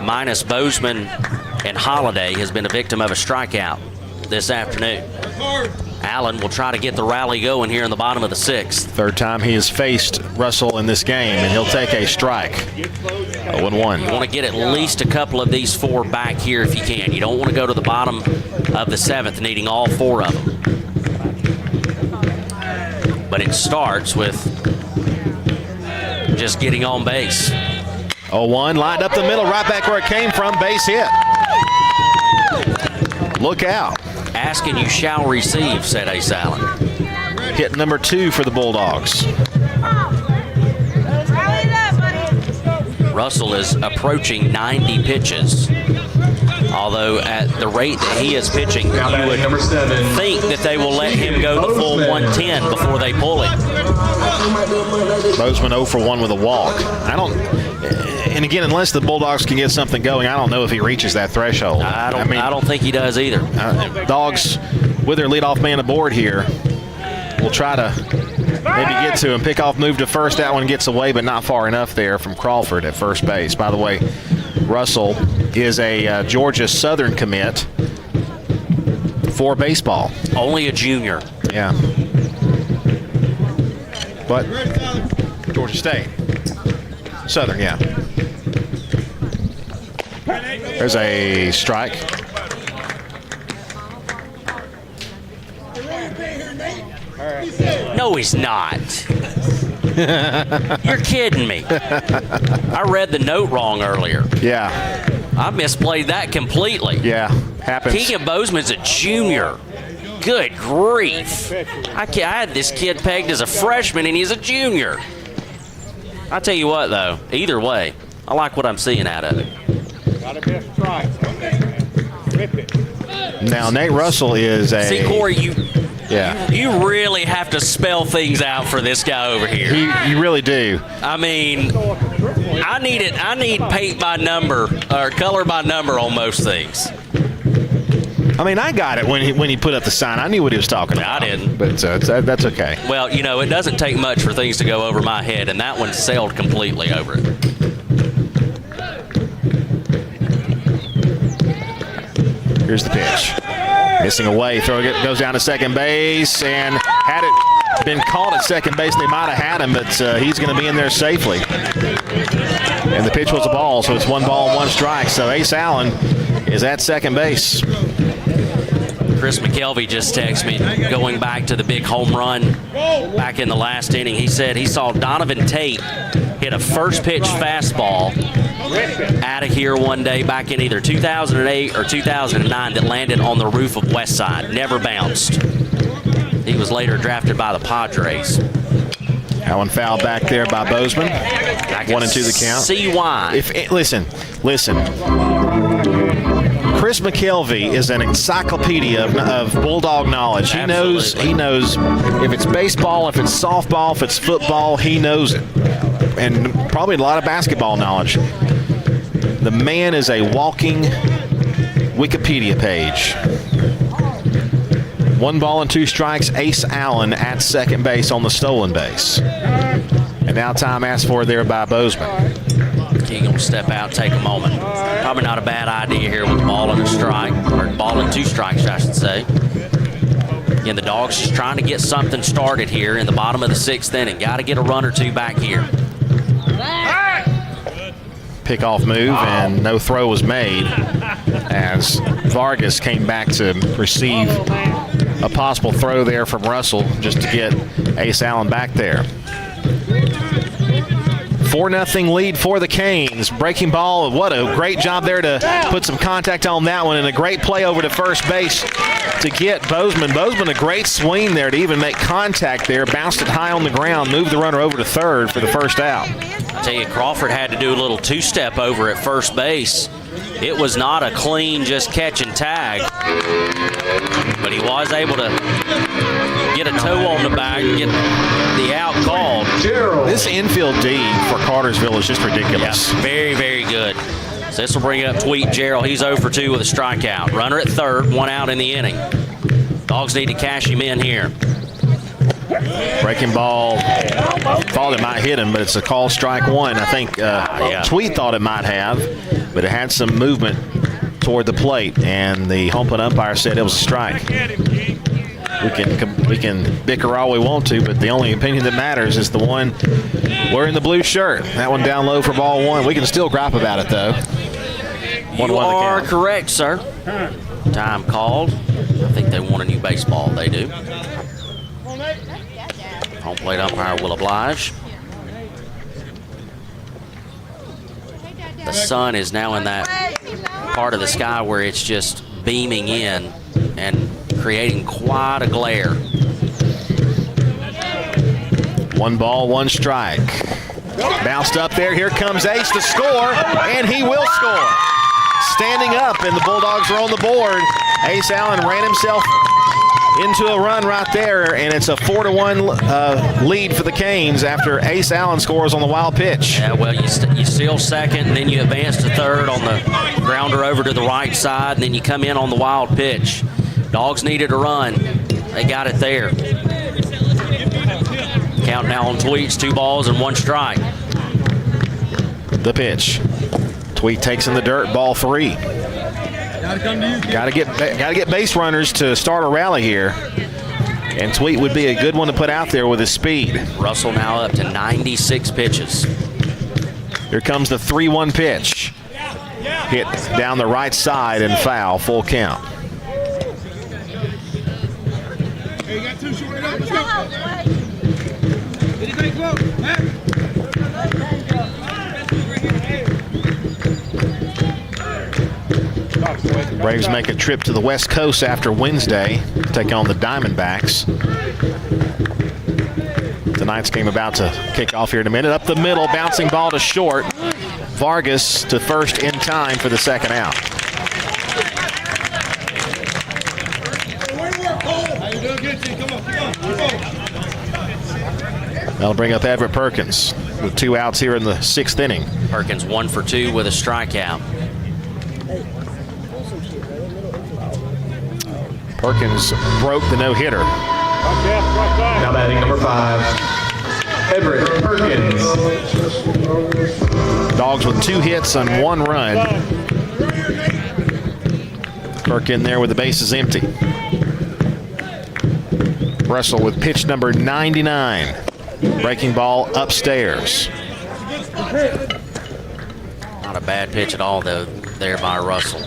minus Bozeman and Holiday, has been a victim of a strikeout this afternoon. Allen will try to get the rally going here in the bottom of the 6th. Third time he has faced Russell in this game, and he'll take a strike. 0-1. You want to get at least a couple of these 4 back here if you can. You don't want to go to the bottom of the 7th needing all 4 of them. But it starts with just getting on base. 0-1, lined up the middle, right back where it came from, base hit. Look out. Ask and you shall receive, said Ace Allen. Hit number 2 for the Bulldogs. Russell is approaching 90 pitches. Although at the rate that he is pitching, you would think that they will let him go the full 110 before they pull him. Bozeman 0 for 1 with a walk. And again, unless the Bulldogs can get something going, I don't know if he reaches that threshold. I don't think he does either. Dogs, with their leadoff man aboard here, will try to maybe get to him. Pickoff move to first. That one gets away, but not far enough there from Crawford at first base. By the way, Russell is a Georgia Southern commit for baseball. Only a junior. Yeah. But Georgia State. Southern, yeah. There's a strike. No, he's not. You're kidding me. I read the note wrong earlier. Yeah. I misplayed that completely. Yeah, happens. Keegan Bozeman's a junior. Good grief. I had this kid pegged as a freshman, and he's a junior. I'll tell you what, though. Either way, I like what I'm seeing out of it. Gotta be a strike. Rip it. Now, Nate Russell is a... See, Corey, you really have to spell things out for this guy over here. You really do. I mean, I need paint by number or color by number on most things. I mean, I got it when he put up the sign. I knew what he was talking about. I didn't. But that's okay. Well, you know, it doesn't take much for things to go over my head, and that one sailed completely over it. Here's the pitch. Missing away. Throw goes down to second base, and had it been called at second base, they might have had him, but he's going to be in there safely. And the pitch was a ball, so it's 1 ball, 1 strike. So Ace Allen is at second base. Chris McKelvey just texted me going back to the big home run back in the last inning. He said he saw Donovan Tate hit a first pitch fastball out of here one day back in either 2008 or 2009 that landed on the roof of West Side. Never bounced. He was later drafted by the Padres. That one fouled back there by Bozeman. 1-2 the count. See why. Listen. Chris McKelvey is an encyclopedia of Bulldog knowledge. He knows if it's baseball, if it's softball, if it's football, he knows it. And probably a lot of basketball knowledge. The man is a walking Wikipedia page. 1 ball and 2 strikes, Ace Allen at second base on the stolen base. And now time asked for there by Bozeman. He's going to step out, take a moment. Probably not a bad idea here with ball and a strike, or ball and 2 strikes, I should say. Again, the Dogs just trying to get something started here in the bottom of the 6th inning. Got to get a run or 2 back here. Pickoff move, and no throw was made as Vargas came back to receive a possible throw there from Russell just to get Ace Allen back there. 4-0 lead for the Canes. Breaking ball, what a great job there to put some contact on that one, and a great play over to first base to get Bozeman. Bozeman, a great swing there to even make contact there, bounced it high on the ground, moved the runner over to third for the first out. I tell you, Crawford had to do a little 2-step over at first base. It was not a clean just catch and tag, but he was able to get a toe on the back, get the out called. This infield D for Cartersville is just ridiculous. Yeah, very, very good. So this will bring up Tweet Gerald. He's 0 for 2 with a strikeout. Runner at third, 1 out in the inning. Dogs need to cash him in here. Breaking ball. Thought it might hit him, but it's a call strike 1. I think Tweet thought it might have, but it had some movement toward the plate, and the home plate umpire said it was a strike. We can bicker all we want to, but the only opinion that matters is the one wearing the blue shirt. That one down low for ball one. We can still gripe about it, though. You are correct, sir. Time called. I think they want a new baseball. They do. Home plate umpire will oblige. The sun is now in that part of the sky where it's just beaming in and creating quite a glare. 1 ball, 1 strike. Bounced up there. Here comes Ace to score, and he will score. Standing up, and the Bulldogs are on the board. Ace Allen ran himself into a run right there, and it's a 4-1 lead for the Canes after Ace Allen scores on the wild pitch. Yeah, well, you steal second, and then you advance to third on the grounder over to the right side, and then you come in on the wild pitch. Dogs needed a run. They got it there. Count now on Tweets, 2 balls and 1 strike. The pitch. Tweet takes in the dirt, ball 3. Got to get base runners to start a rally here. And Tweet would be a good one to put out there with his speed. Russell now up to 96 pitches. Here comes the 3-1 pitch. Hit down the right side and foul, full count. Hey, you got 2 short up. Let's go. Braves make a trip to the West Coast after Wednesday, take on the Diamondbacks. Tonight's game about to kick off here in a minute. Up the middle, bouncing ball to short. Vargas to first in time for the second out. That'll bring up Everett Perkins with 2 outs here in the 6th inning. Perkins 1 for 2 with a strikeout. Perkins broke the no-hitter. Now batting number 5, Everett Perkins. Dogs with 2 hits and 1 run. Perk in there with the bases empty. Russell with pitch number 99. Breaking ball upstairs. Not a bad pitch at all, though, there by Russell.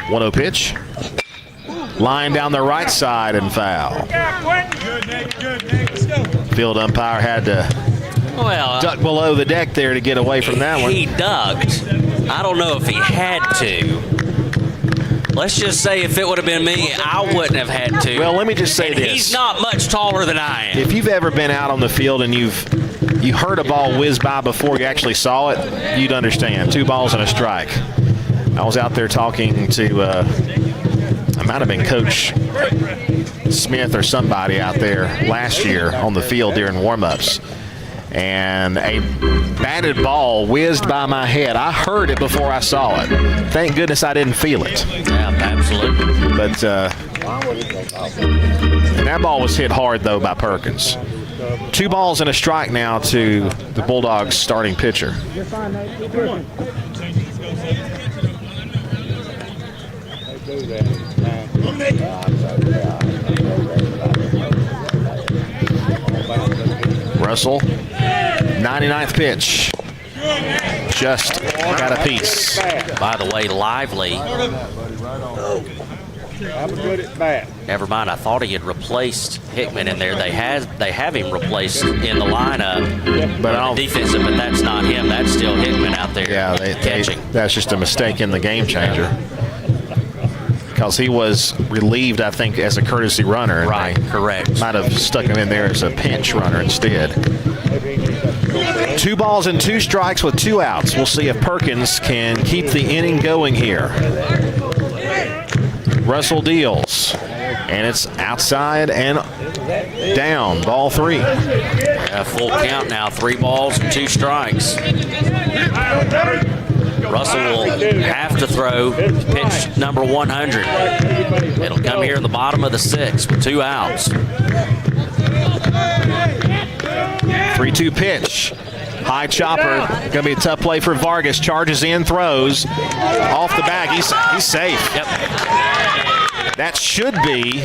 One 1-0 pitch. Line down the right side and foul. Field umpire had to duck below the deck there to get away from that one. He ducked. I don't know if he had to. Let's just say if it would have been me, I wouldn't have had to. Well, let me just say this. He's not much taller than I am. If you've ever been out on the field and you heard a ball whiz by before you actually saw it, you'd understand. 2 balls and a strike. I was out there talking to, it might have been Coach Smith or somebody out there last year on the field during warm-ups. And a batted ball whizzed by my head. I heard it before I saw it. Thank goodness I didn't feel it. Yeah, absolutely. But and that ball was hit hard, though, by Perkins. 2 balls and a strike now to the Bulldogs' starting pitcher. Russell, 99th pitch. Just got a piece. By the way, Lively. Never mind, I thought he had replaced Hickman in there. They have him replaced in the lineup, but defensive, but that's not him. That's still Hickman out there catching. That's just a mistake in the game changer. Because he was relieved, I think, as a courtesy runner. Right, correct. Might have stuck him in there as a pinch runner instead. 2 balls and 2 strikes with 2 outs. We'll see if Perkins can keep the inning going here. Russell deals, and it's outside and down. Ball 3. A full count now. 3 balls and 2 strikes. Russell will have to throw pitch number 100. It'll come here in the bottom of the 6th with 2 outs. 3-2 pitch. High chopper. Going to be a tough play for Vargas. Charges in, throws. Off the bag. He's safe. Yep. That should be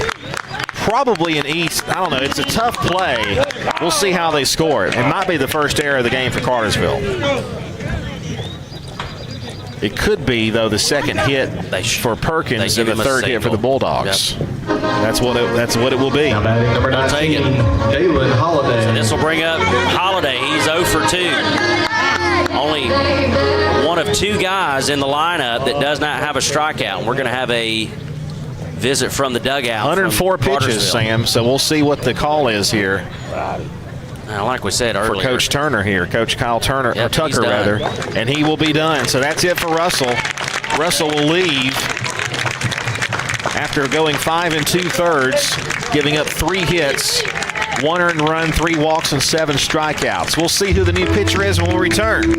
probably an East. I don't know. It's a tough play. We'll see how they score it. It might be the first error of the game for Cartersville. It could be, though, the second hit for Perkins and the third hit for the Bulldogs. Yep. That's what it will be. They'll take it. Jalen Holiday. So this will bring up Holiday. He's 0 for 2. Only one of 2 guys in the lineup that does not have a strikeout. We're going to have a visit from the dugout. 104 pitches, Sam. So we'll see what the call is here. Like we said earlier. For Coach Turner here, Coach Kyle Turner, yep, or Tucker rather, and he will be done. So that's it for Russell. Russell will leave after going 5 2/3, giving up 3 hits, 1 earned run, 3 walks, and 7 strikeouts. We'll see who the new pitcher is when we return.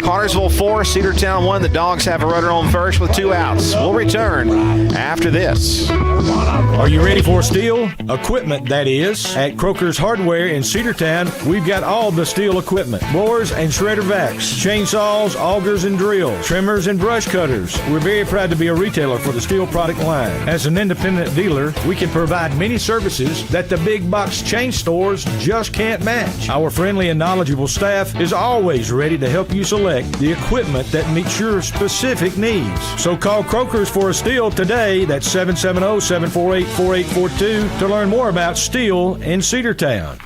Cartersville 4, Cedartown 1. The Dogs have a runner on first with 2 outs. We'll return after this. Are you ready for steel? Equipment, that is. At Croker's Hardware in Cedartown, we've got all the steel equipment. Blowers and shredder vacs, chainsaws, augers and drills, trimmers and brush cutters. We're very proud to be a retailer for the steel product line. As an independent dealer, we can provide many services that the big box chain stores just can't match. Our friendly and knowledgeable staff is always ready to help you select the equipment that meets your specific needs. So call Croker's for a steel today. That's 770-748-4842 to learn more about steel in Cedartown.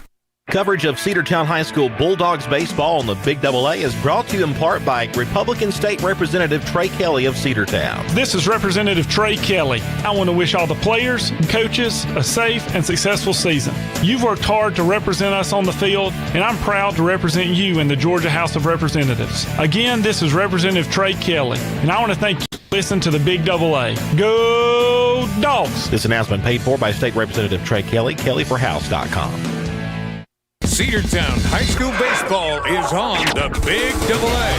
Coverage of Cedartown High School Bulldogs baseball on the Big AA is brought to you in part by Republican State Representative Trey Kelly of Cedartown. This is Representative Trey Kelly. I want to wish all the players and coaches a safe and successful season. You've worked hard to represent us on the field, and I'm proud to represent you in the Georgia House of Representatives. Again, this is Representative Trey Kelly, and I want to thank you for listening to the Big AA. Go Dogs! This announcement paid for by State Representative Trey Kelly, kellyforhouse.com. Cedartown High School baseball is on the Big AA.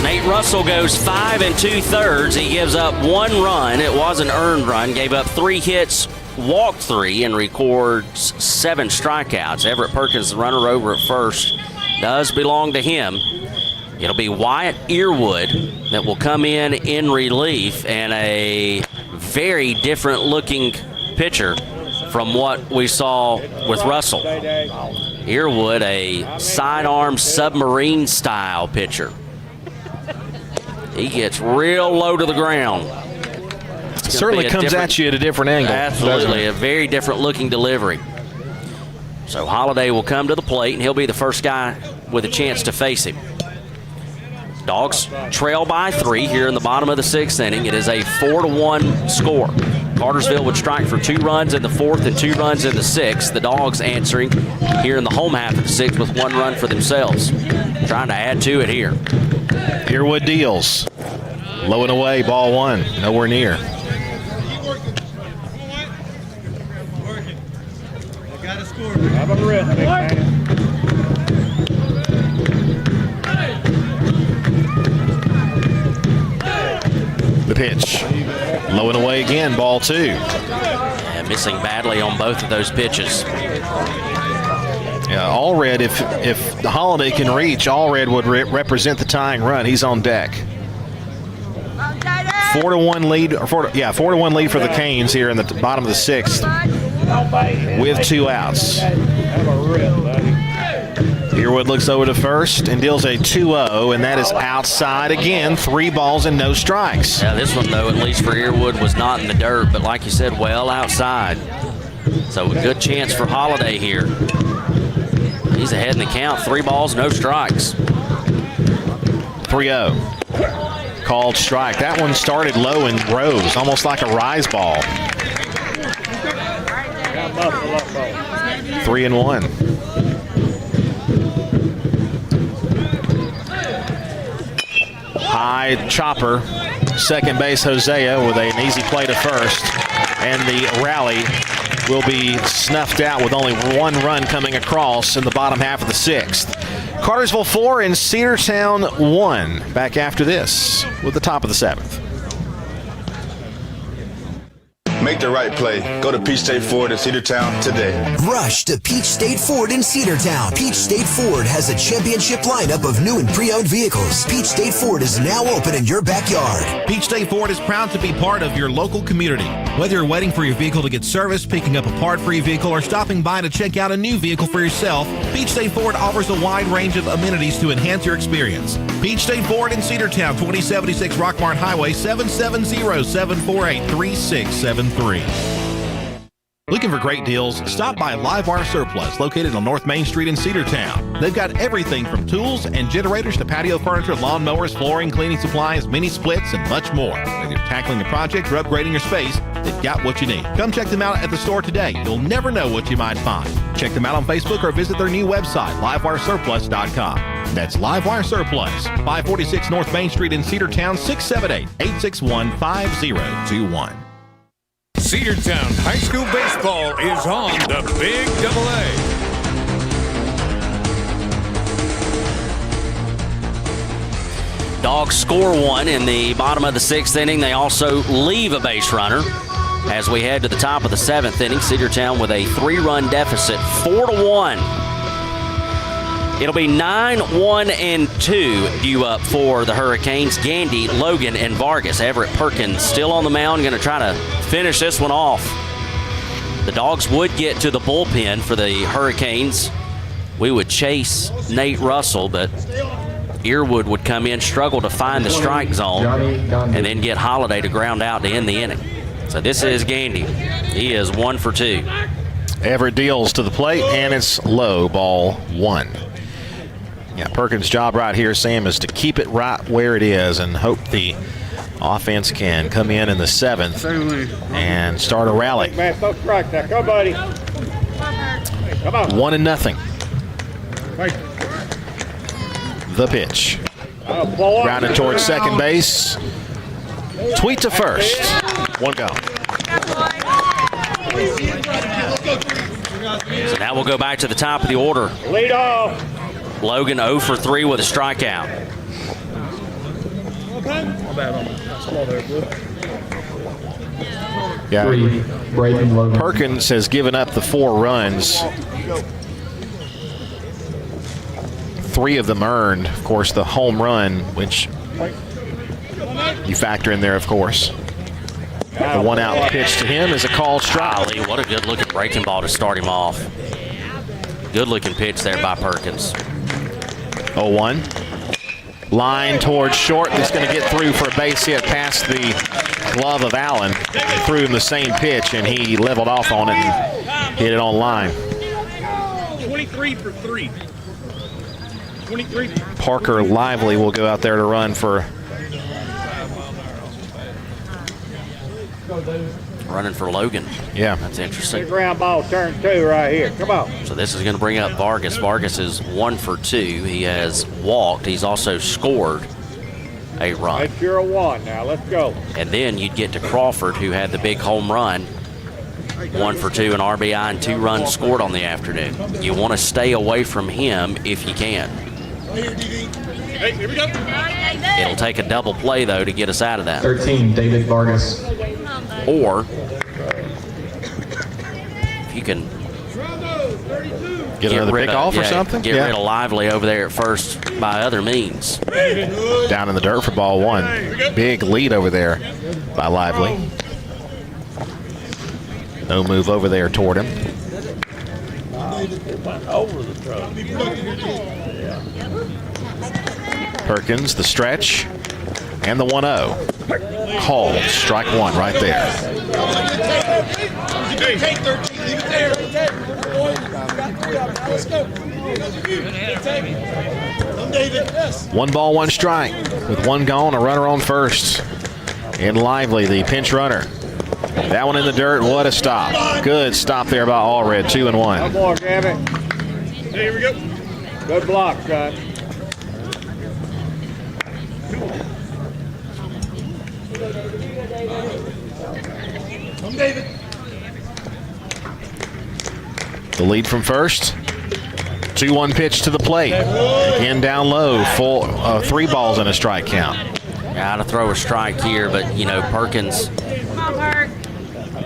Nate Russell goes 5 2/3. He gives up 1 run. It was an earned run. Gave up 3 hits, walked 3, and records 7 strikeouts. Everett Perkins, the runner over at first, does belong to him. It'll be Wyatt Earwood that will come in relief, and a very different looking pitcher from what we saw with Russell. Earwood, a sidearm submarine style pitcher. He gets real low to the ground. Certainly comes at you at a different angle. Absolutely, a very different looking delivery. So Holiday will come to the plate, and he'll be the first guy with a chance to face him. Dogs trail by 3 here in the bottom of the 6th inning. It is a 4-1 score. Cartersville would strike for 2 runs in the 4th and 2 runs in the 6th. The Dogs answering here in the home half of the 6th with 1 run for themselves. Trying to add to it here. Earwood deals. Low and away, ball 1. Nowhere near. Have a rest, big man. The pitch. Low and away again, ball 2. Yeah, missing badly on both of those pitches. Yeah, Allred, if the Holiday can reach, Allred would represent the tying run. He's on deck. 4-1 lead, 4-1 lead for the Canes here in the bottom of the 6th with 2 outs. Earwood looks over to first and deals a 2-0, and that is outside again. 3 balls and no strikes. Yeah, this one, though, at least for Earwood, was not in the dirt, but like you said, well outside. So a good chance for Holiday here. He's ahead in the count. 3 balls, no strikes. 3-0. Called strike. That one started low and rose, almost like a rise ball. 3-1. High chopper. Second base, Hosea, with an easy play to first. And the rally will be snuffed out with only 1 run coming across in the bottom half of the 6th. Cartersville 4 and Cedartown 1. Back after this with the top of the 7th. Make the right play. Go to Peach State Ford in Cedartown today. Rush to Peach State Ford in Cedartown. Peach State Ford has a championship lineup of new and pre-owned vehicles. Peach State Ford is now open in your backyard. Peach State Ford is proud to be part of your local community. Whether you're waiting for your vehicle to get serviced, picking up a part for your vehicle, or stopping by to check out a new vehicle for yourself, Peach State Ford offers a wide range of amenities to enhance your experience. Peach State Ford in Cedartown, 2076 Rockmart Highway, 770-748-3673. Looking for great deals? Stop by Livewire Surplus, located on North Main Street in Cedartown. They've got everything from tools and generators to patio furniture, lawn mowers, flooring, cleaning supplies, mini splits, and much more. Whether you're tackling a project or upgrading your space, they've got what you need. Come check them out at the store today. You'll never know what you might find. Check them out on Facebook or visit their new website, livewiresurplus.com. That's Livewire Surplus, 546 North Main Street in Cedartown, 678-861-5021. Cedartown High School Baseball is on the Big AA. Dogs score one in the bottom of the sixth inning. They also leave a base runner. As we head to the top of the seventh inning, Cedartown with a 3-run deficit, 4-1. It'll be 9-1-2 due up for the Hurricanes. Gandy, Logan, and Vargas. Everett Perkins still on the mound, going to try to finish this one off. The Dogs would get to the bullpen for the Hurricanes. We would chase Nate Russell, but Earwood would come in, struggle to find the strike zone, and then get Holiday to ground out to end the inning. So this is Gandy. He is 1 for 2. Everett deals to the plate, and it's low, ball 1. Yeah, Perkins' job right here, Sam, is to keep it right where it is and hope the offense can come in the seventh and start a rally. Man, don't strike that. Go, buddy. Come on. 1-0. The pitch. Grounded towards second base. Tweet to first. One gone. So now we'll go back to the top of the order. Lead off. Logan 0 for 3 with a strikeout. Yeah. Perkins has given up the 4 runs. 3 of them earned. Of course, the home run, which you factor in there, of course. The 1-out pitch to him is a called strike. Golly, what a good-looking breaking ball to start him off. Good-looking pitch there by Perkins. 0-1. Line towards short. He's going to get through for a base hit past the glove of Allen. Threw him the same pitch, and he leveled off on it and hit it on line. 23 for 3. 23. Parker Lively will go out there to run for. Running for Logan. Yeah. That's interesting. Big ground ball, turn 2 right here. Come on. So this is going to bring up Vargas. Vargas is 1 for 2. He has walked. He's also scored a run. That's your 1 now. Let's go. And then you'd get to Crawford, who had the big home run. 1 for 2, an RBI, and 2 runs scored on the afternoon. You want to stay away from him if you can. Hey, here we go. It'll take a double play, though, to get us out of that. 13, David Vargas. Or if you can get another pick off or something? Get rid of Lively over there at first by other means. Down in the dirt for ball 1. Big lead over there by Lively. No move over there toward him. Perkins, the stretch, and the 1-0. Called. Strike 1 right there. One ball, one strike. With 1 gone, a runner on first. And Lively, the pinch runner. That one in the dirt. What a stop. Good stop there by Allred. 2-1. Come on, Gavin. Here we go. Good block, son. The lead from first. 2-1 pitch to the plate. Again down low. Full 3 balls and a strike count. Got to throw a strike here, but, you know, Perkins,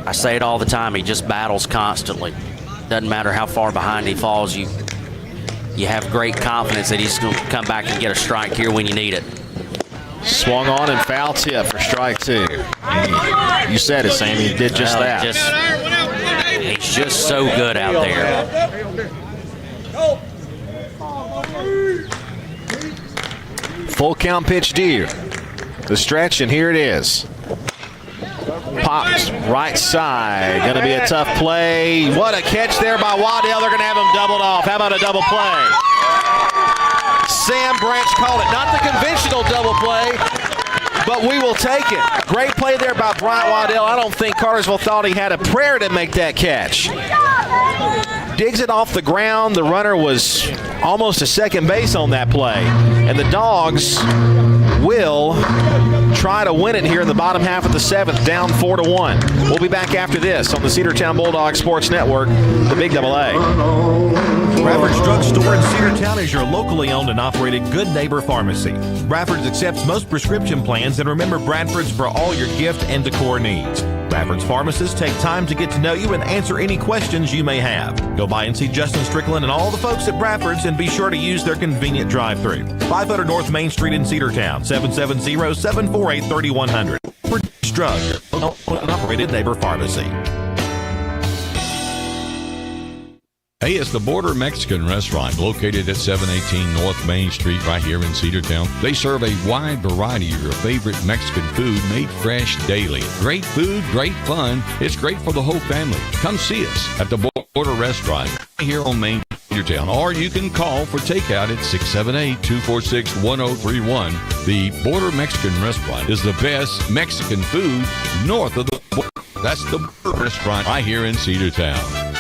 I say it all the time. He just battles constantly. Doesn't matter how far behind he falls. You have great confidence that he's going to come back and get a strike here when you need it. Swung on and foul tip for strike 2. You said it, Sammy. He did just that. He's just so good out there. Full count pitch due. The stretch, and here it is. Pops right side. Going to be a tough play. What a catch there by Waddell. They're going to have him doubled off. How about a double play? Sam Branch called it. Not the conventional double play, but we will take it. Great play there by Bryant Waddell. I don't think Cartersville thought he had a prayer to make that catch. Digs it off the ground. The runner was almost to second base on that play. And the Dogs will try to win it here in the bottom half of the 7th, down 4-1. We'll be back after this on the Cedartown Bulldogs Sports Network, the Big Double A. Bradford's Drug Store in Cedartown is your locally owned and operated good neighbor pharmacy. Bradford's accepts most prescription plans, and remember Bradford's for all your gift and decor needs. Bradford's pharmacists take time to get to know you and answer any questions you may have. Go by and see Justin Strickland and all the folks at Bradford's, and be sure to use their convenient drive-thru. 500 North Main Street in Cedartown, 770-748-3100. Bradford's Drug, your owned and operated neighbor pharmacy. Hey, it's the Border Mexican Restaurant located at 718 North Main Street right here in Cedartown. They serve a wide variety of your favorite Mexican food made fresh daily. Great food, great fun. It's great for the whole family. Come see us at the Border Restaurant here on Main Cedartown, or you can call for takeout at 678-246-1031. The Border Mexican Restaurant is the best Mexican food north of the border. That's the Border Restaurant right here in Cedartown.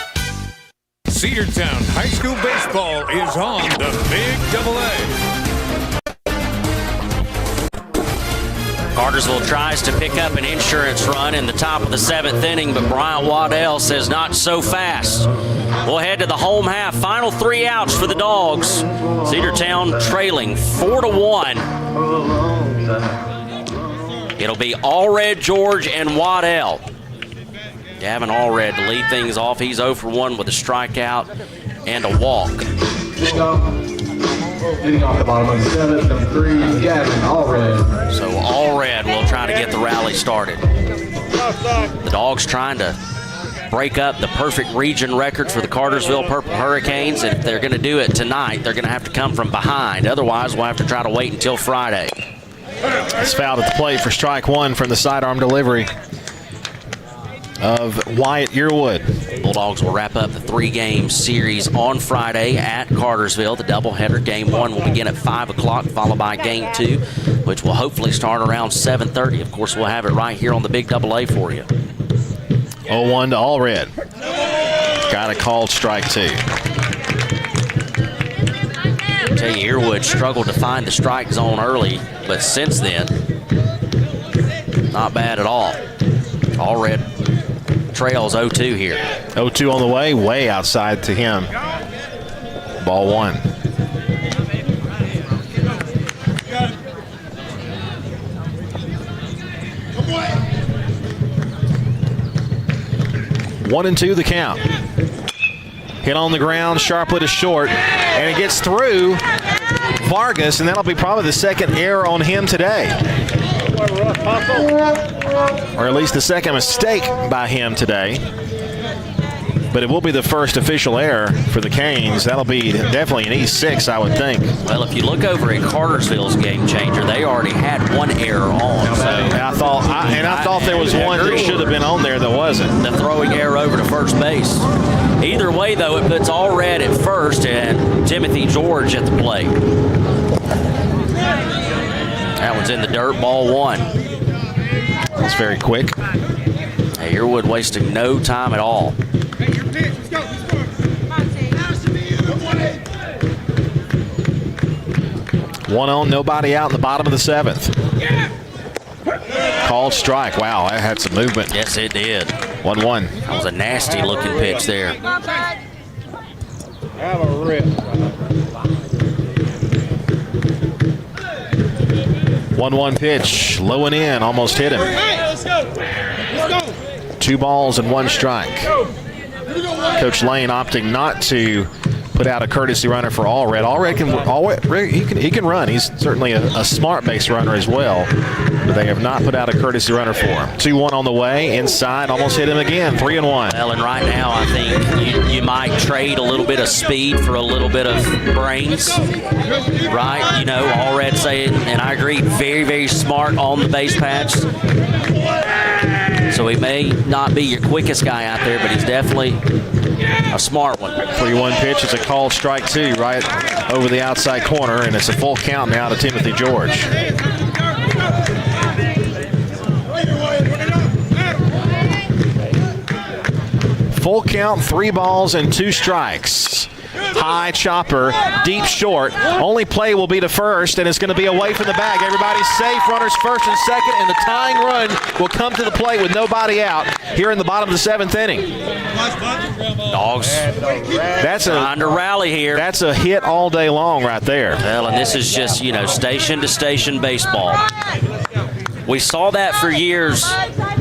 Cedartown High School Baseball is on the Big Double A. Cartersville tries to pick up an insurance run in the top of the 7th inning, but Bryant Waddell says not so fast. We'll head to the home half. Final 3 outs for the Dogs. Cedartown trailing 4-1. It'll be Allred, George, and Waddell. Gavin Allred to lead things off. He's 0 for 1 with a strikeout and a walk. Hitting off the bottom of the 7th, number 3, Gavin Allred. So Allred will try to get the rally started. The Dogs trying to break up the perfect region record for the Cartersville Purple Hurricanes, and if they're going to do it tonight, they're going to have to come from behind. Otherwise, we'll have to try to wait until Friday. It's fouled at the plate for strike 1 from the sidearm delivery of Wyatt Yearwood. Bulldogs will wrap up the 3-game series on Friday at Cartersville. The doubleheader game 1 will begin at 5 o'clock, followed by game 2, which will hopefully start around 7:30. Of course, we'll have it right here on the Big Double A for you. 0-1 to Allred. Got a called strike 2. I tell you, Yearwood struggled to find the strike zone early, but since then, not bad at all. Allred trails 0-2 here. 0-2 on the way outside to him. Ball 1. One and 2 the count. Hit on the ground, sharply to short, and it gets through Vargas, and that'll be probably the second error on him today. Or at least the second mistake by him today. But it will be the first official error for the Canes. That'll be definitely an E6, I would think. Well, if you look over at Cartersville's game changer, they already had 1 error on. So I thought there was one that should have been on there that wasn't. The throwing error over to first base. Either way, though, it puts Allred at first and Timothy George at the plate. That one's in the dirt, ball 1. That's very quick. Hey, Yearwood wasting no time at all. 1 on, nobody out in the bottom of the 7th. Called strike. Wow, that had some movement. Yes, it did. 1-1. That was a nasty looking pitch there. Have a rip. 1-1 pitch, low and in, almost hit him. 2 2 balls and 1 strike. Coach Lane opting not to put out a courtesy runner for Allred. He can run. He's certainly a smart base runner as well, but they have not put out a courtesy runner for him. 2-1 on the way, inside, almost hit him again, 3-1. Well, and right now I think you might trade a little bit of speed for a little bit of brains, right? You know, Allred saying, and I agree, very, very smart on the base paths. So he may not be your quickest guy out there, but he's definitely a smart one. 3-1 pitch is a called strike 2 right over the outside corner, and it's a full count now to Timothy George. Full count, 3 balls and 2 strikes. High chopper, deep short. Only play will be to first, and it's going to be away from the bag. Everybody's safe. Runners first and second, and the tying run will come to the plate with nobody out here in the bottom of the 7th inning. Dogs trying to rally here. That's a hit all day long right there. Well, and this is just, you know, station-to-station baseball. We saw that for years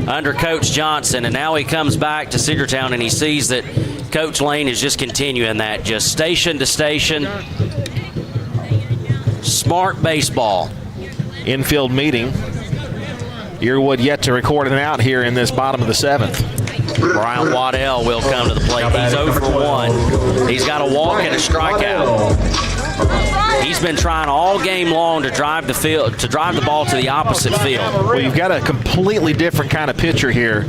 under Coach Johnson, and now he comes back to Cedartown and he sees that Coach Lane is just continuing that, just station to station. Smart baseball. Infield meeting. Earwood yet to record an out here in this bottom of the 7th. Brian Waddell will come to the plate. He's 0 for 1. He's got a walk and a strikeout. He's been trying all game long to drive the ball to the opposite field. Well, you've got a completely different kind of pitcher here.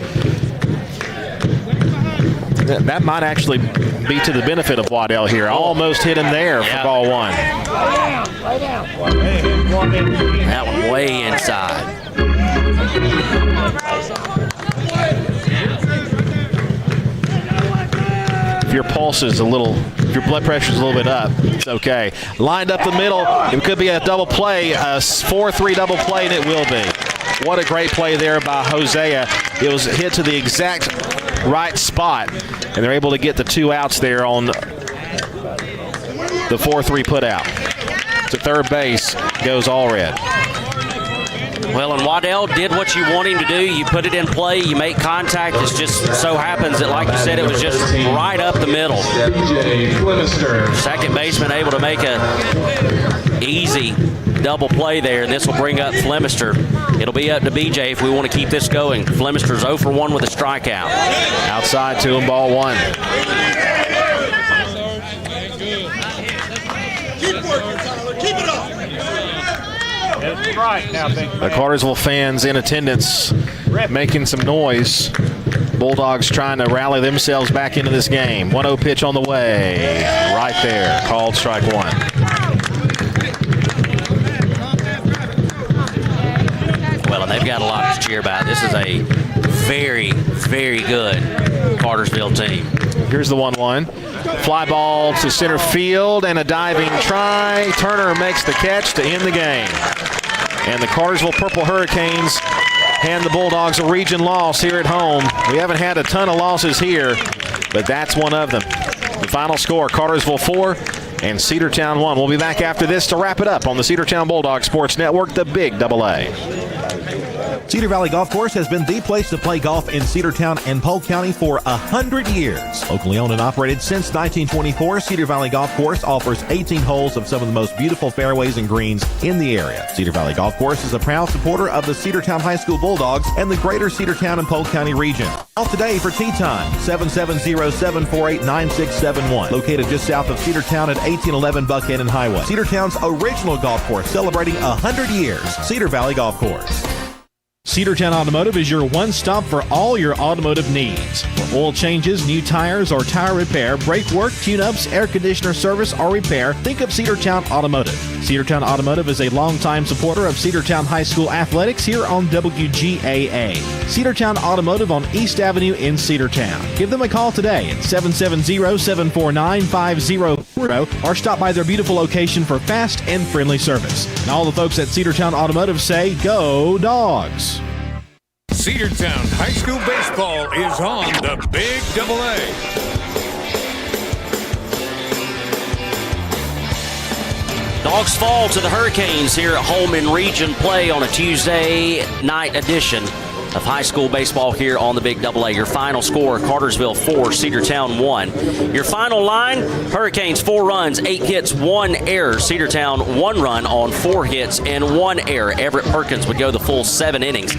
That might actually be to the benefit of Waddell here. Almost hit him there for ball 1. That one way inside. If your pulse is if your blood pressure is a little bit up, it's okay. Lined up the middle, it could be a double play, a 4-3 double play, and it will be. What a great play there by Hosea. It was hit to the exact right spot, and they're able to get the 2 outs there on the 4-3 put out. To third base goes Allred. Well, and Waddell did what you want him to do. You put it in play, you make contact. It just so happens that, like you said, it was just right up the middle. Second baseman able to make a easy double play there, and this will bring up Flemister. It'll be up to BJ if we want to keep this going. Flemister's 0 for 1 with a strikeout. Outside 2 ball 1. Keep working, Tyler. Keep it up. That's right now, big man. The Cartersville fans in attendance making some noise. Bulldogs trying to rally themselves back into this game. 1-0 pitch on the way. Right there. Called strike 1. Well, and they've got a lot to cheer about. This is a very, very good Cartersville team. Here's the 1-1. Fly ball to center field and a diving try. Turner makes the catch to end the game. And the Cartersville Purple Hurricanes hand the Bulldogs a region loss here at home. We haven't had a ton of losses here, but that's one of them. The final score, Cartersville 4 and Cedartown 1. We'll be back after this to wrap it up on the Cedartown Bulldogs Sports Network, the Big AA. Cedar Valley Golf Course has been the place to play golf in Cedartown and Polk County for 100 years. Locally owned and operated since 1924, Cedar Valley Golf Course offers 18 holes of some of the most beautiful fairways and greens in the area. Cedar Valley Golf Course is a proud supporter of the Cedartown High School Bulldogs and the greater Cedartown and Polk County region. Call today for tee time, 770-748-9671. Located just south of Cedartown at 1811 Buckhannon Highway. Cedartown's original golf course celebrating 100 years. Cedar Valley Golf Course. Cedartown Automotive is your one-stop for all your automotive needs. For oil changes, new tires, or tire repair, brake work, tune-ups, air conditioner service, or repair, think of Cedartown Automotive. Cedartown Automotive is a longtime supporter of Cedartown High School athletics here on WGAA. Cedartown Automotive on East Avenue in Cedartown. Give them a call today at 770-749-5040 or stop by their beautiful location for fast and friendly service. And all the folks at Cedartown Automotive say, go Dogs! Cedartown High School Baseball is on the Big AA. Dogs fall to the Hurricanes here at home in region play on a Tuesday night edition of high school baseball here on the Big Double A. Your final score, Cartersville 4, Cedartown 1. Your final line, Hurricanes 4 runs, 8 hits, 1 error. Cedartown 1 run on 4 hits and 1 error. Everett Perkins would go the full 7 innings.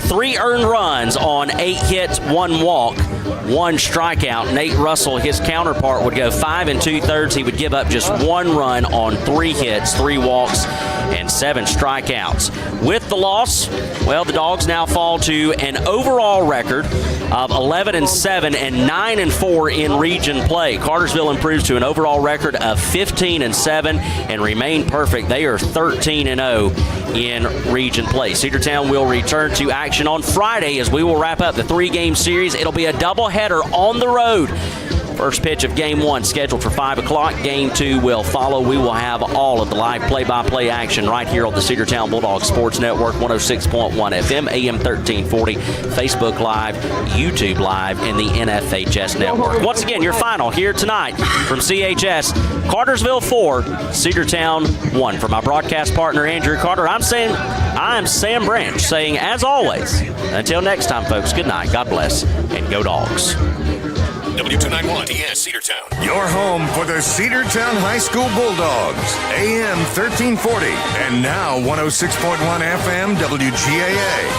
3 earned runs on 8 hits, 1 walk, 1 strikeout. Nate Russell, his counterpart, would go 5 2/3. He would give up just 1 run on 3 hits, 3 walks, and 7 strikeouts. With the loss, well, the Dogs now fall to an overall record of 11-7 and 9-4 in region play. Cartersville improves to an overall record of 15-7 and remain perfect. They are 13-0 in region play. Cedartown will return to action on Friday as we will wrap up the 3-game series. It'll be a doubleheader on the road. First pitch of Game 1 scheduled for 5 o'clock. Game 2 will follow. We will have all of the live play-by-play action right here on the Cedartown Bulldogs Sports Network, 106.1 FM, AM 1340, Facebook Live, YouTube Live, and the NFHS Network. Once again, your final here tonight from CHS, Cartersville 4, Cedartown 1. For my broadcast partner, Andrew Carter, I'm Sam Branch saying, as always, until next time, folks, good night, God bless, and go Dogs. W291 TS Cedartown. Your home for the Cedartown High School Bulldogs. AM 1340 and now 106.1 FM WGAA.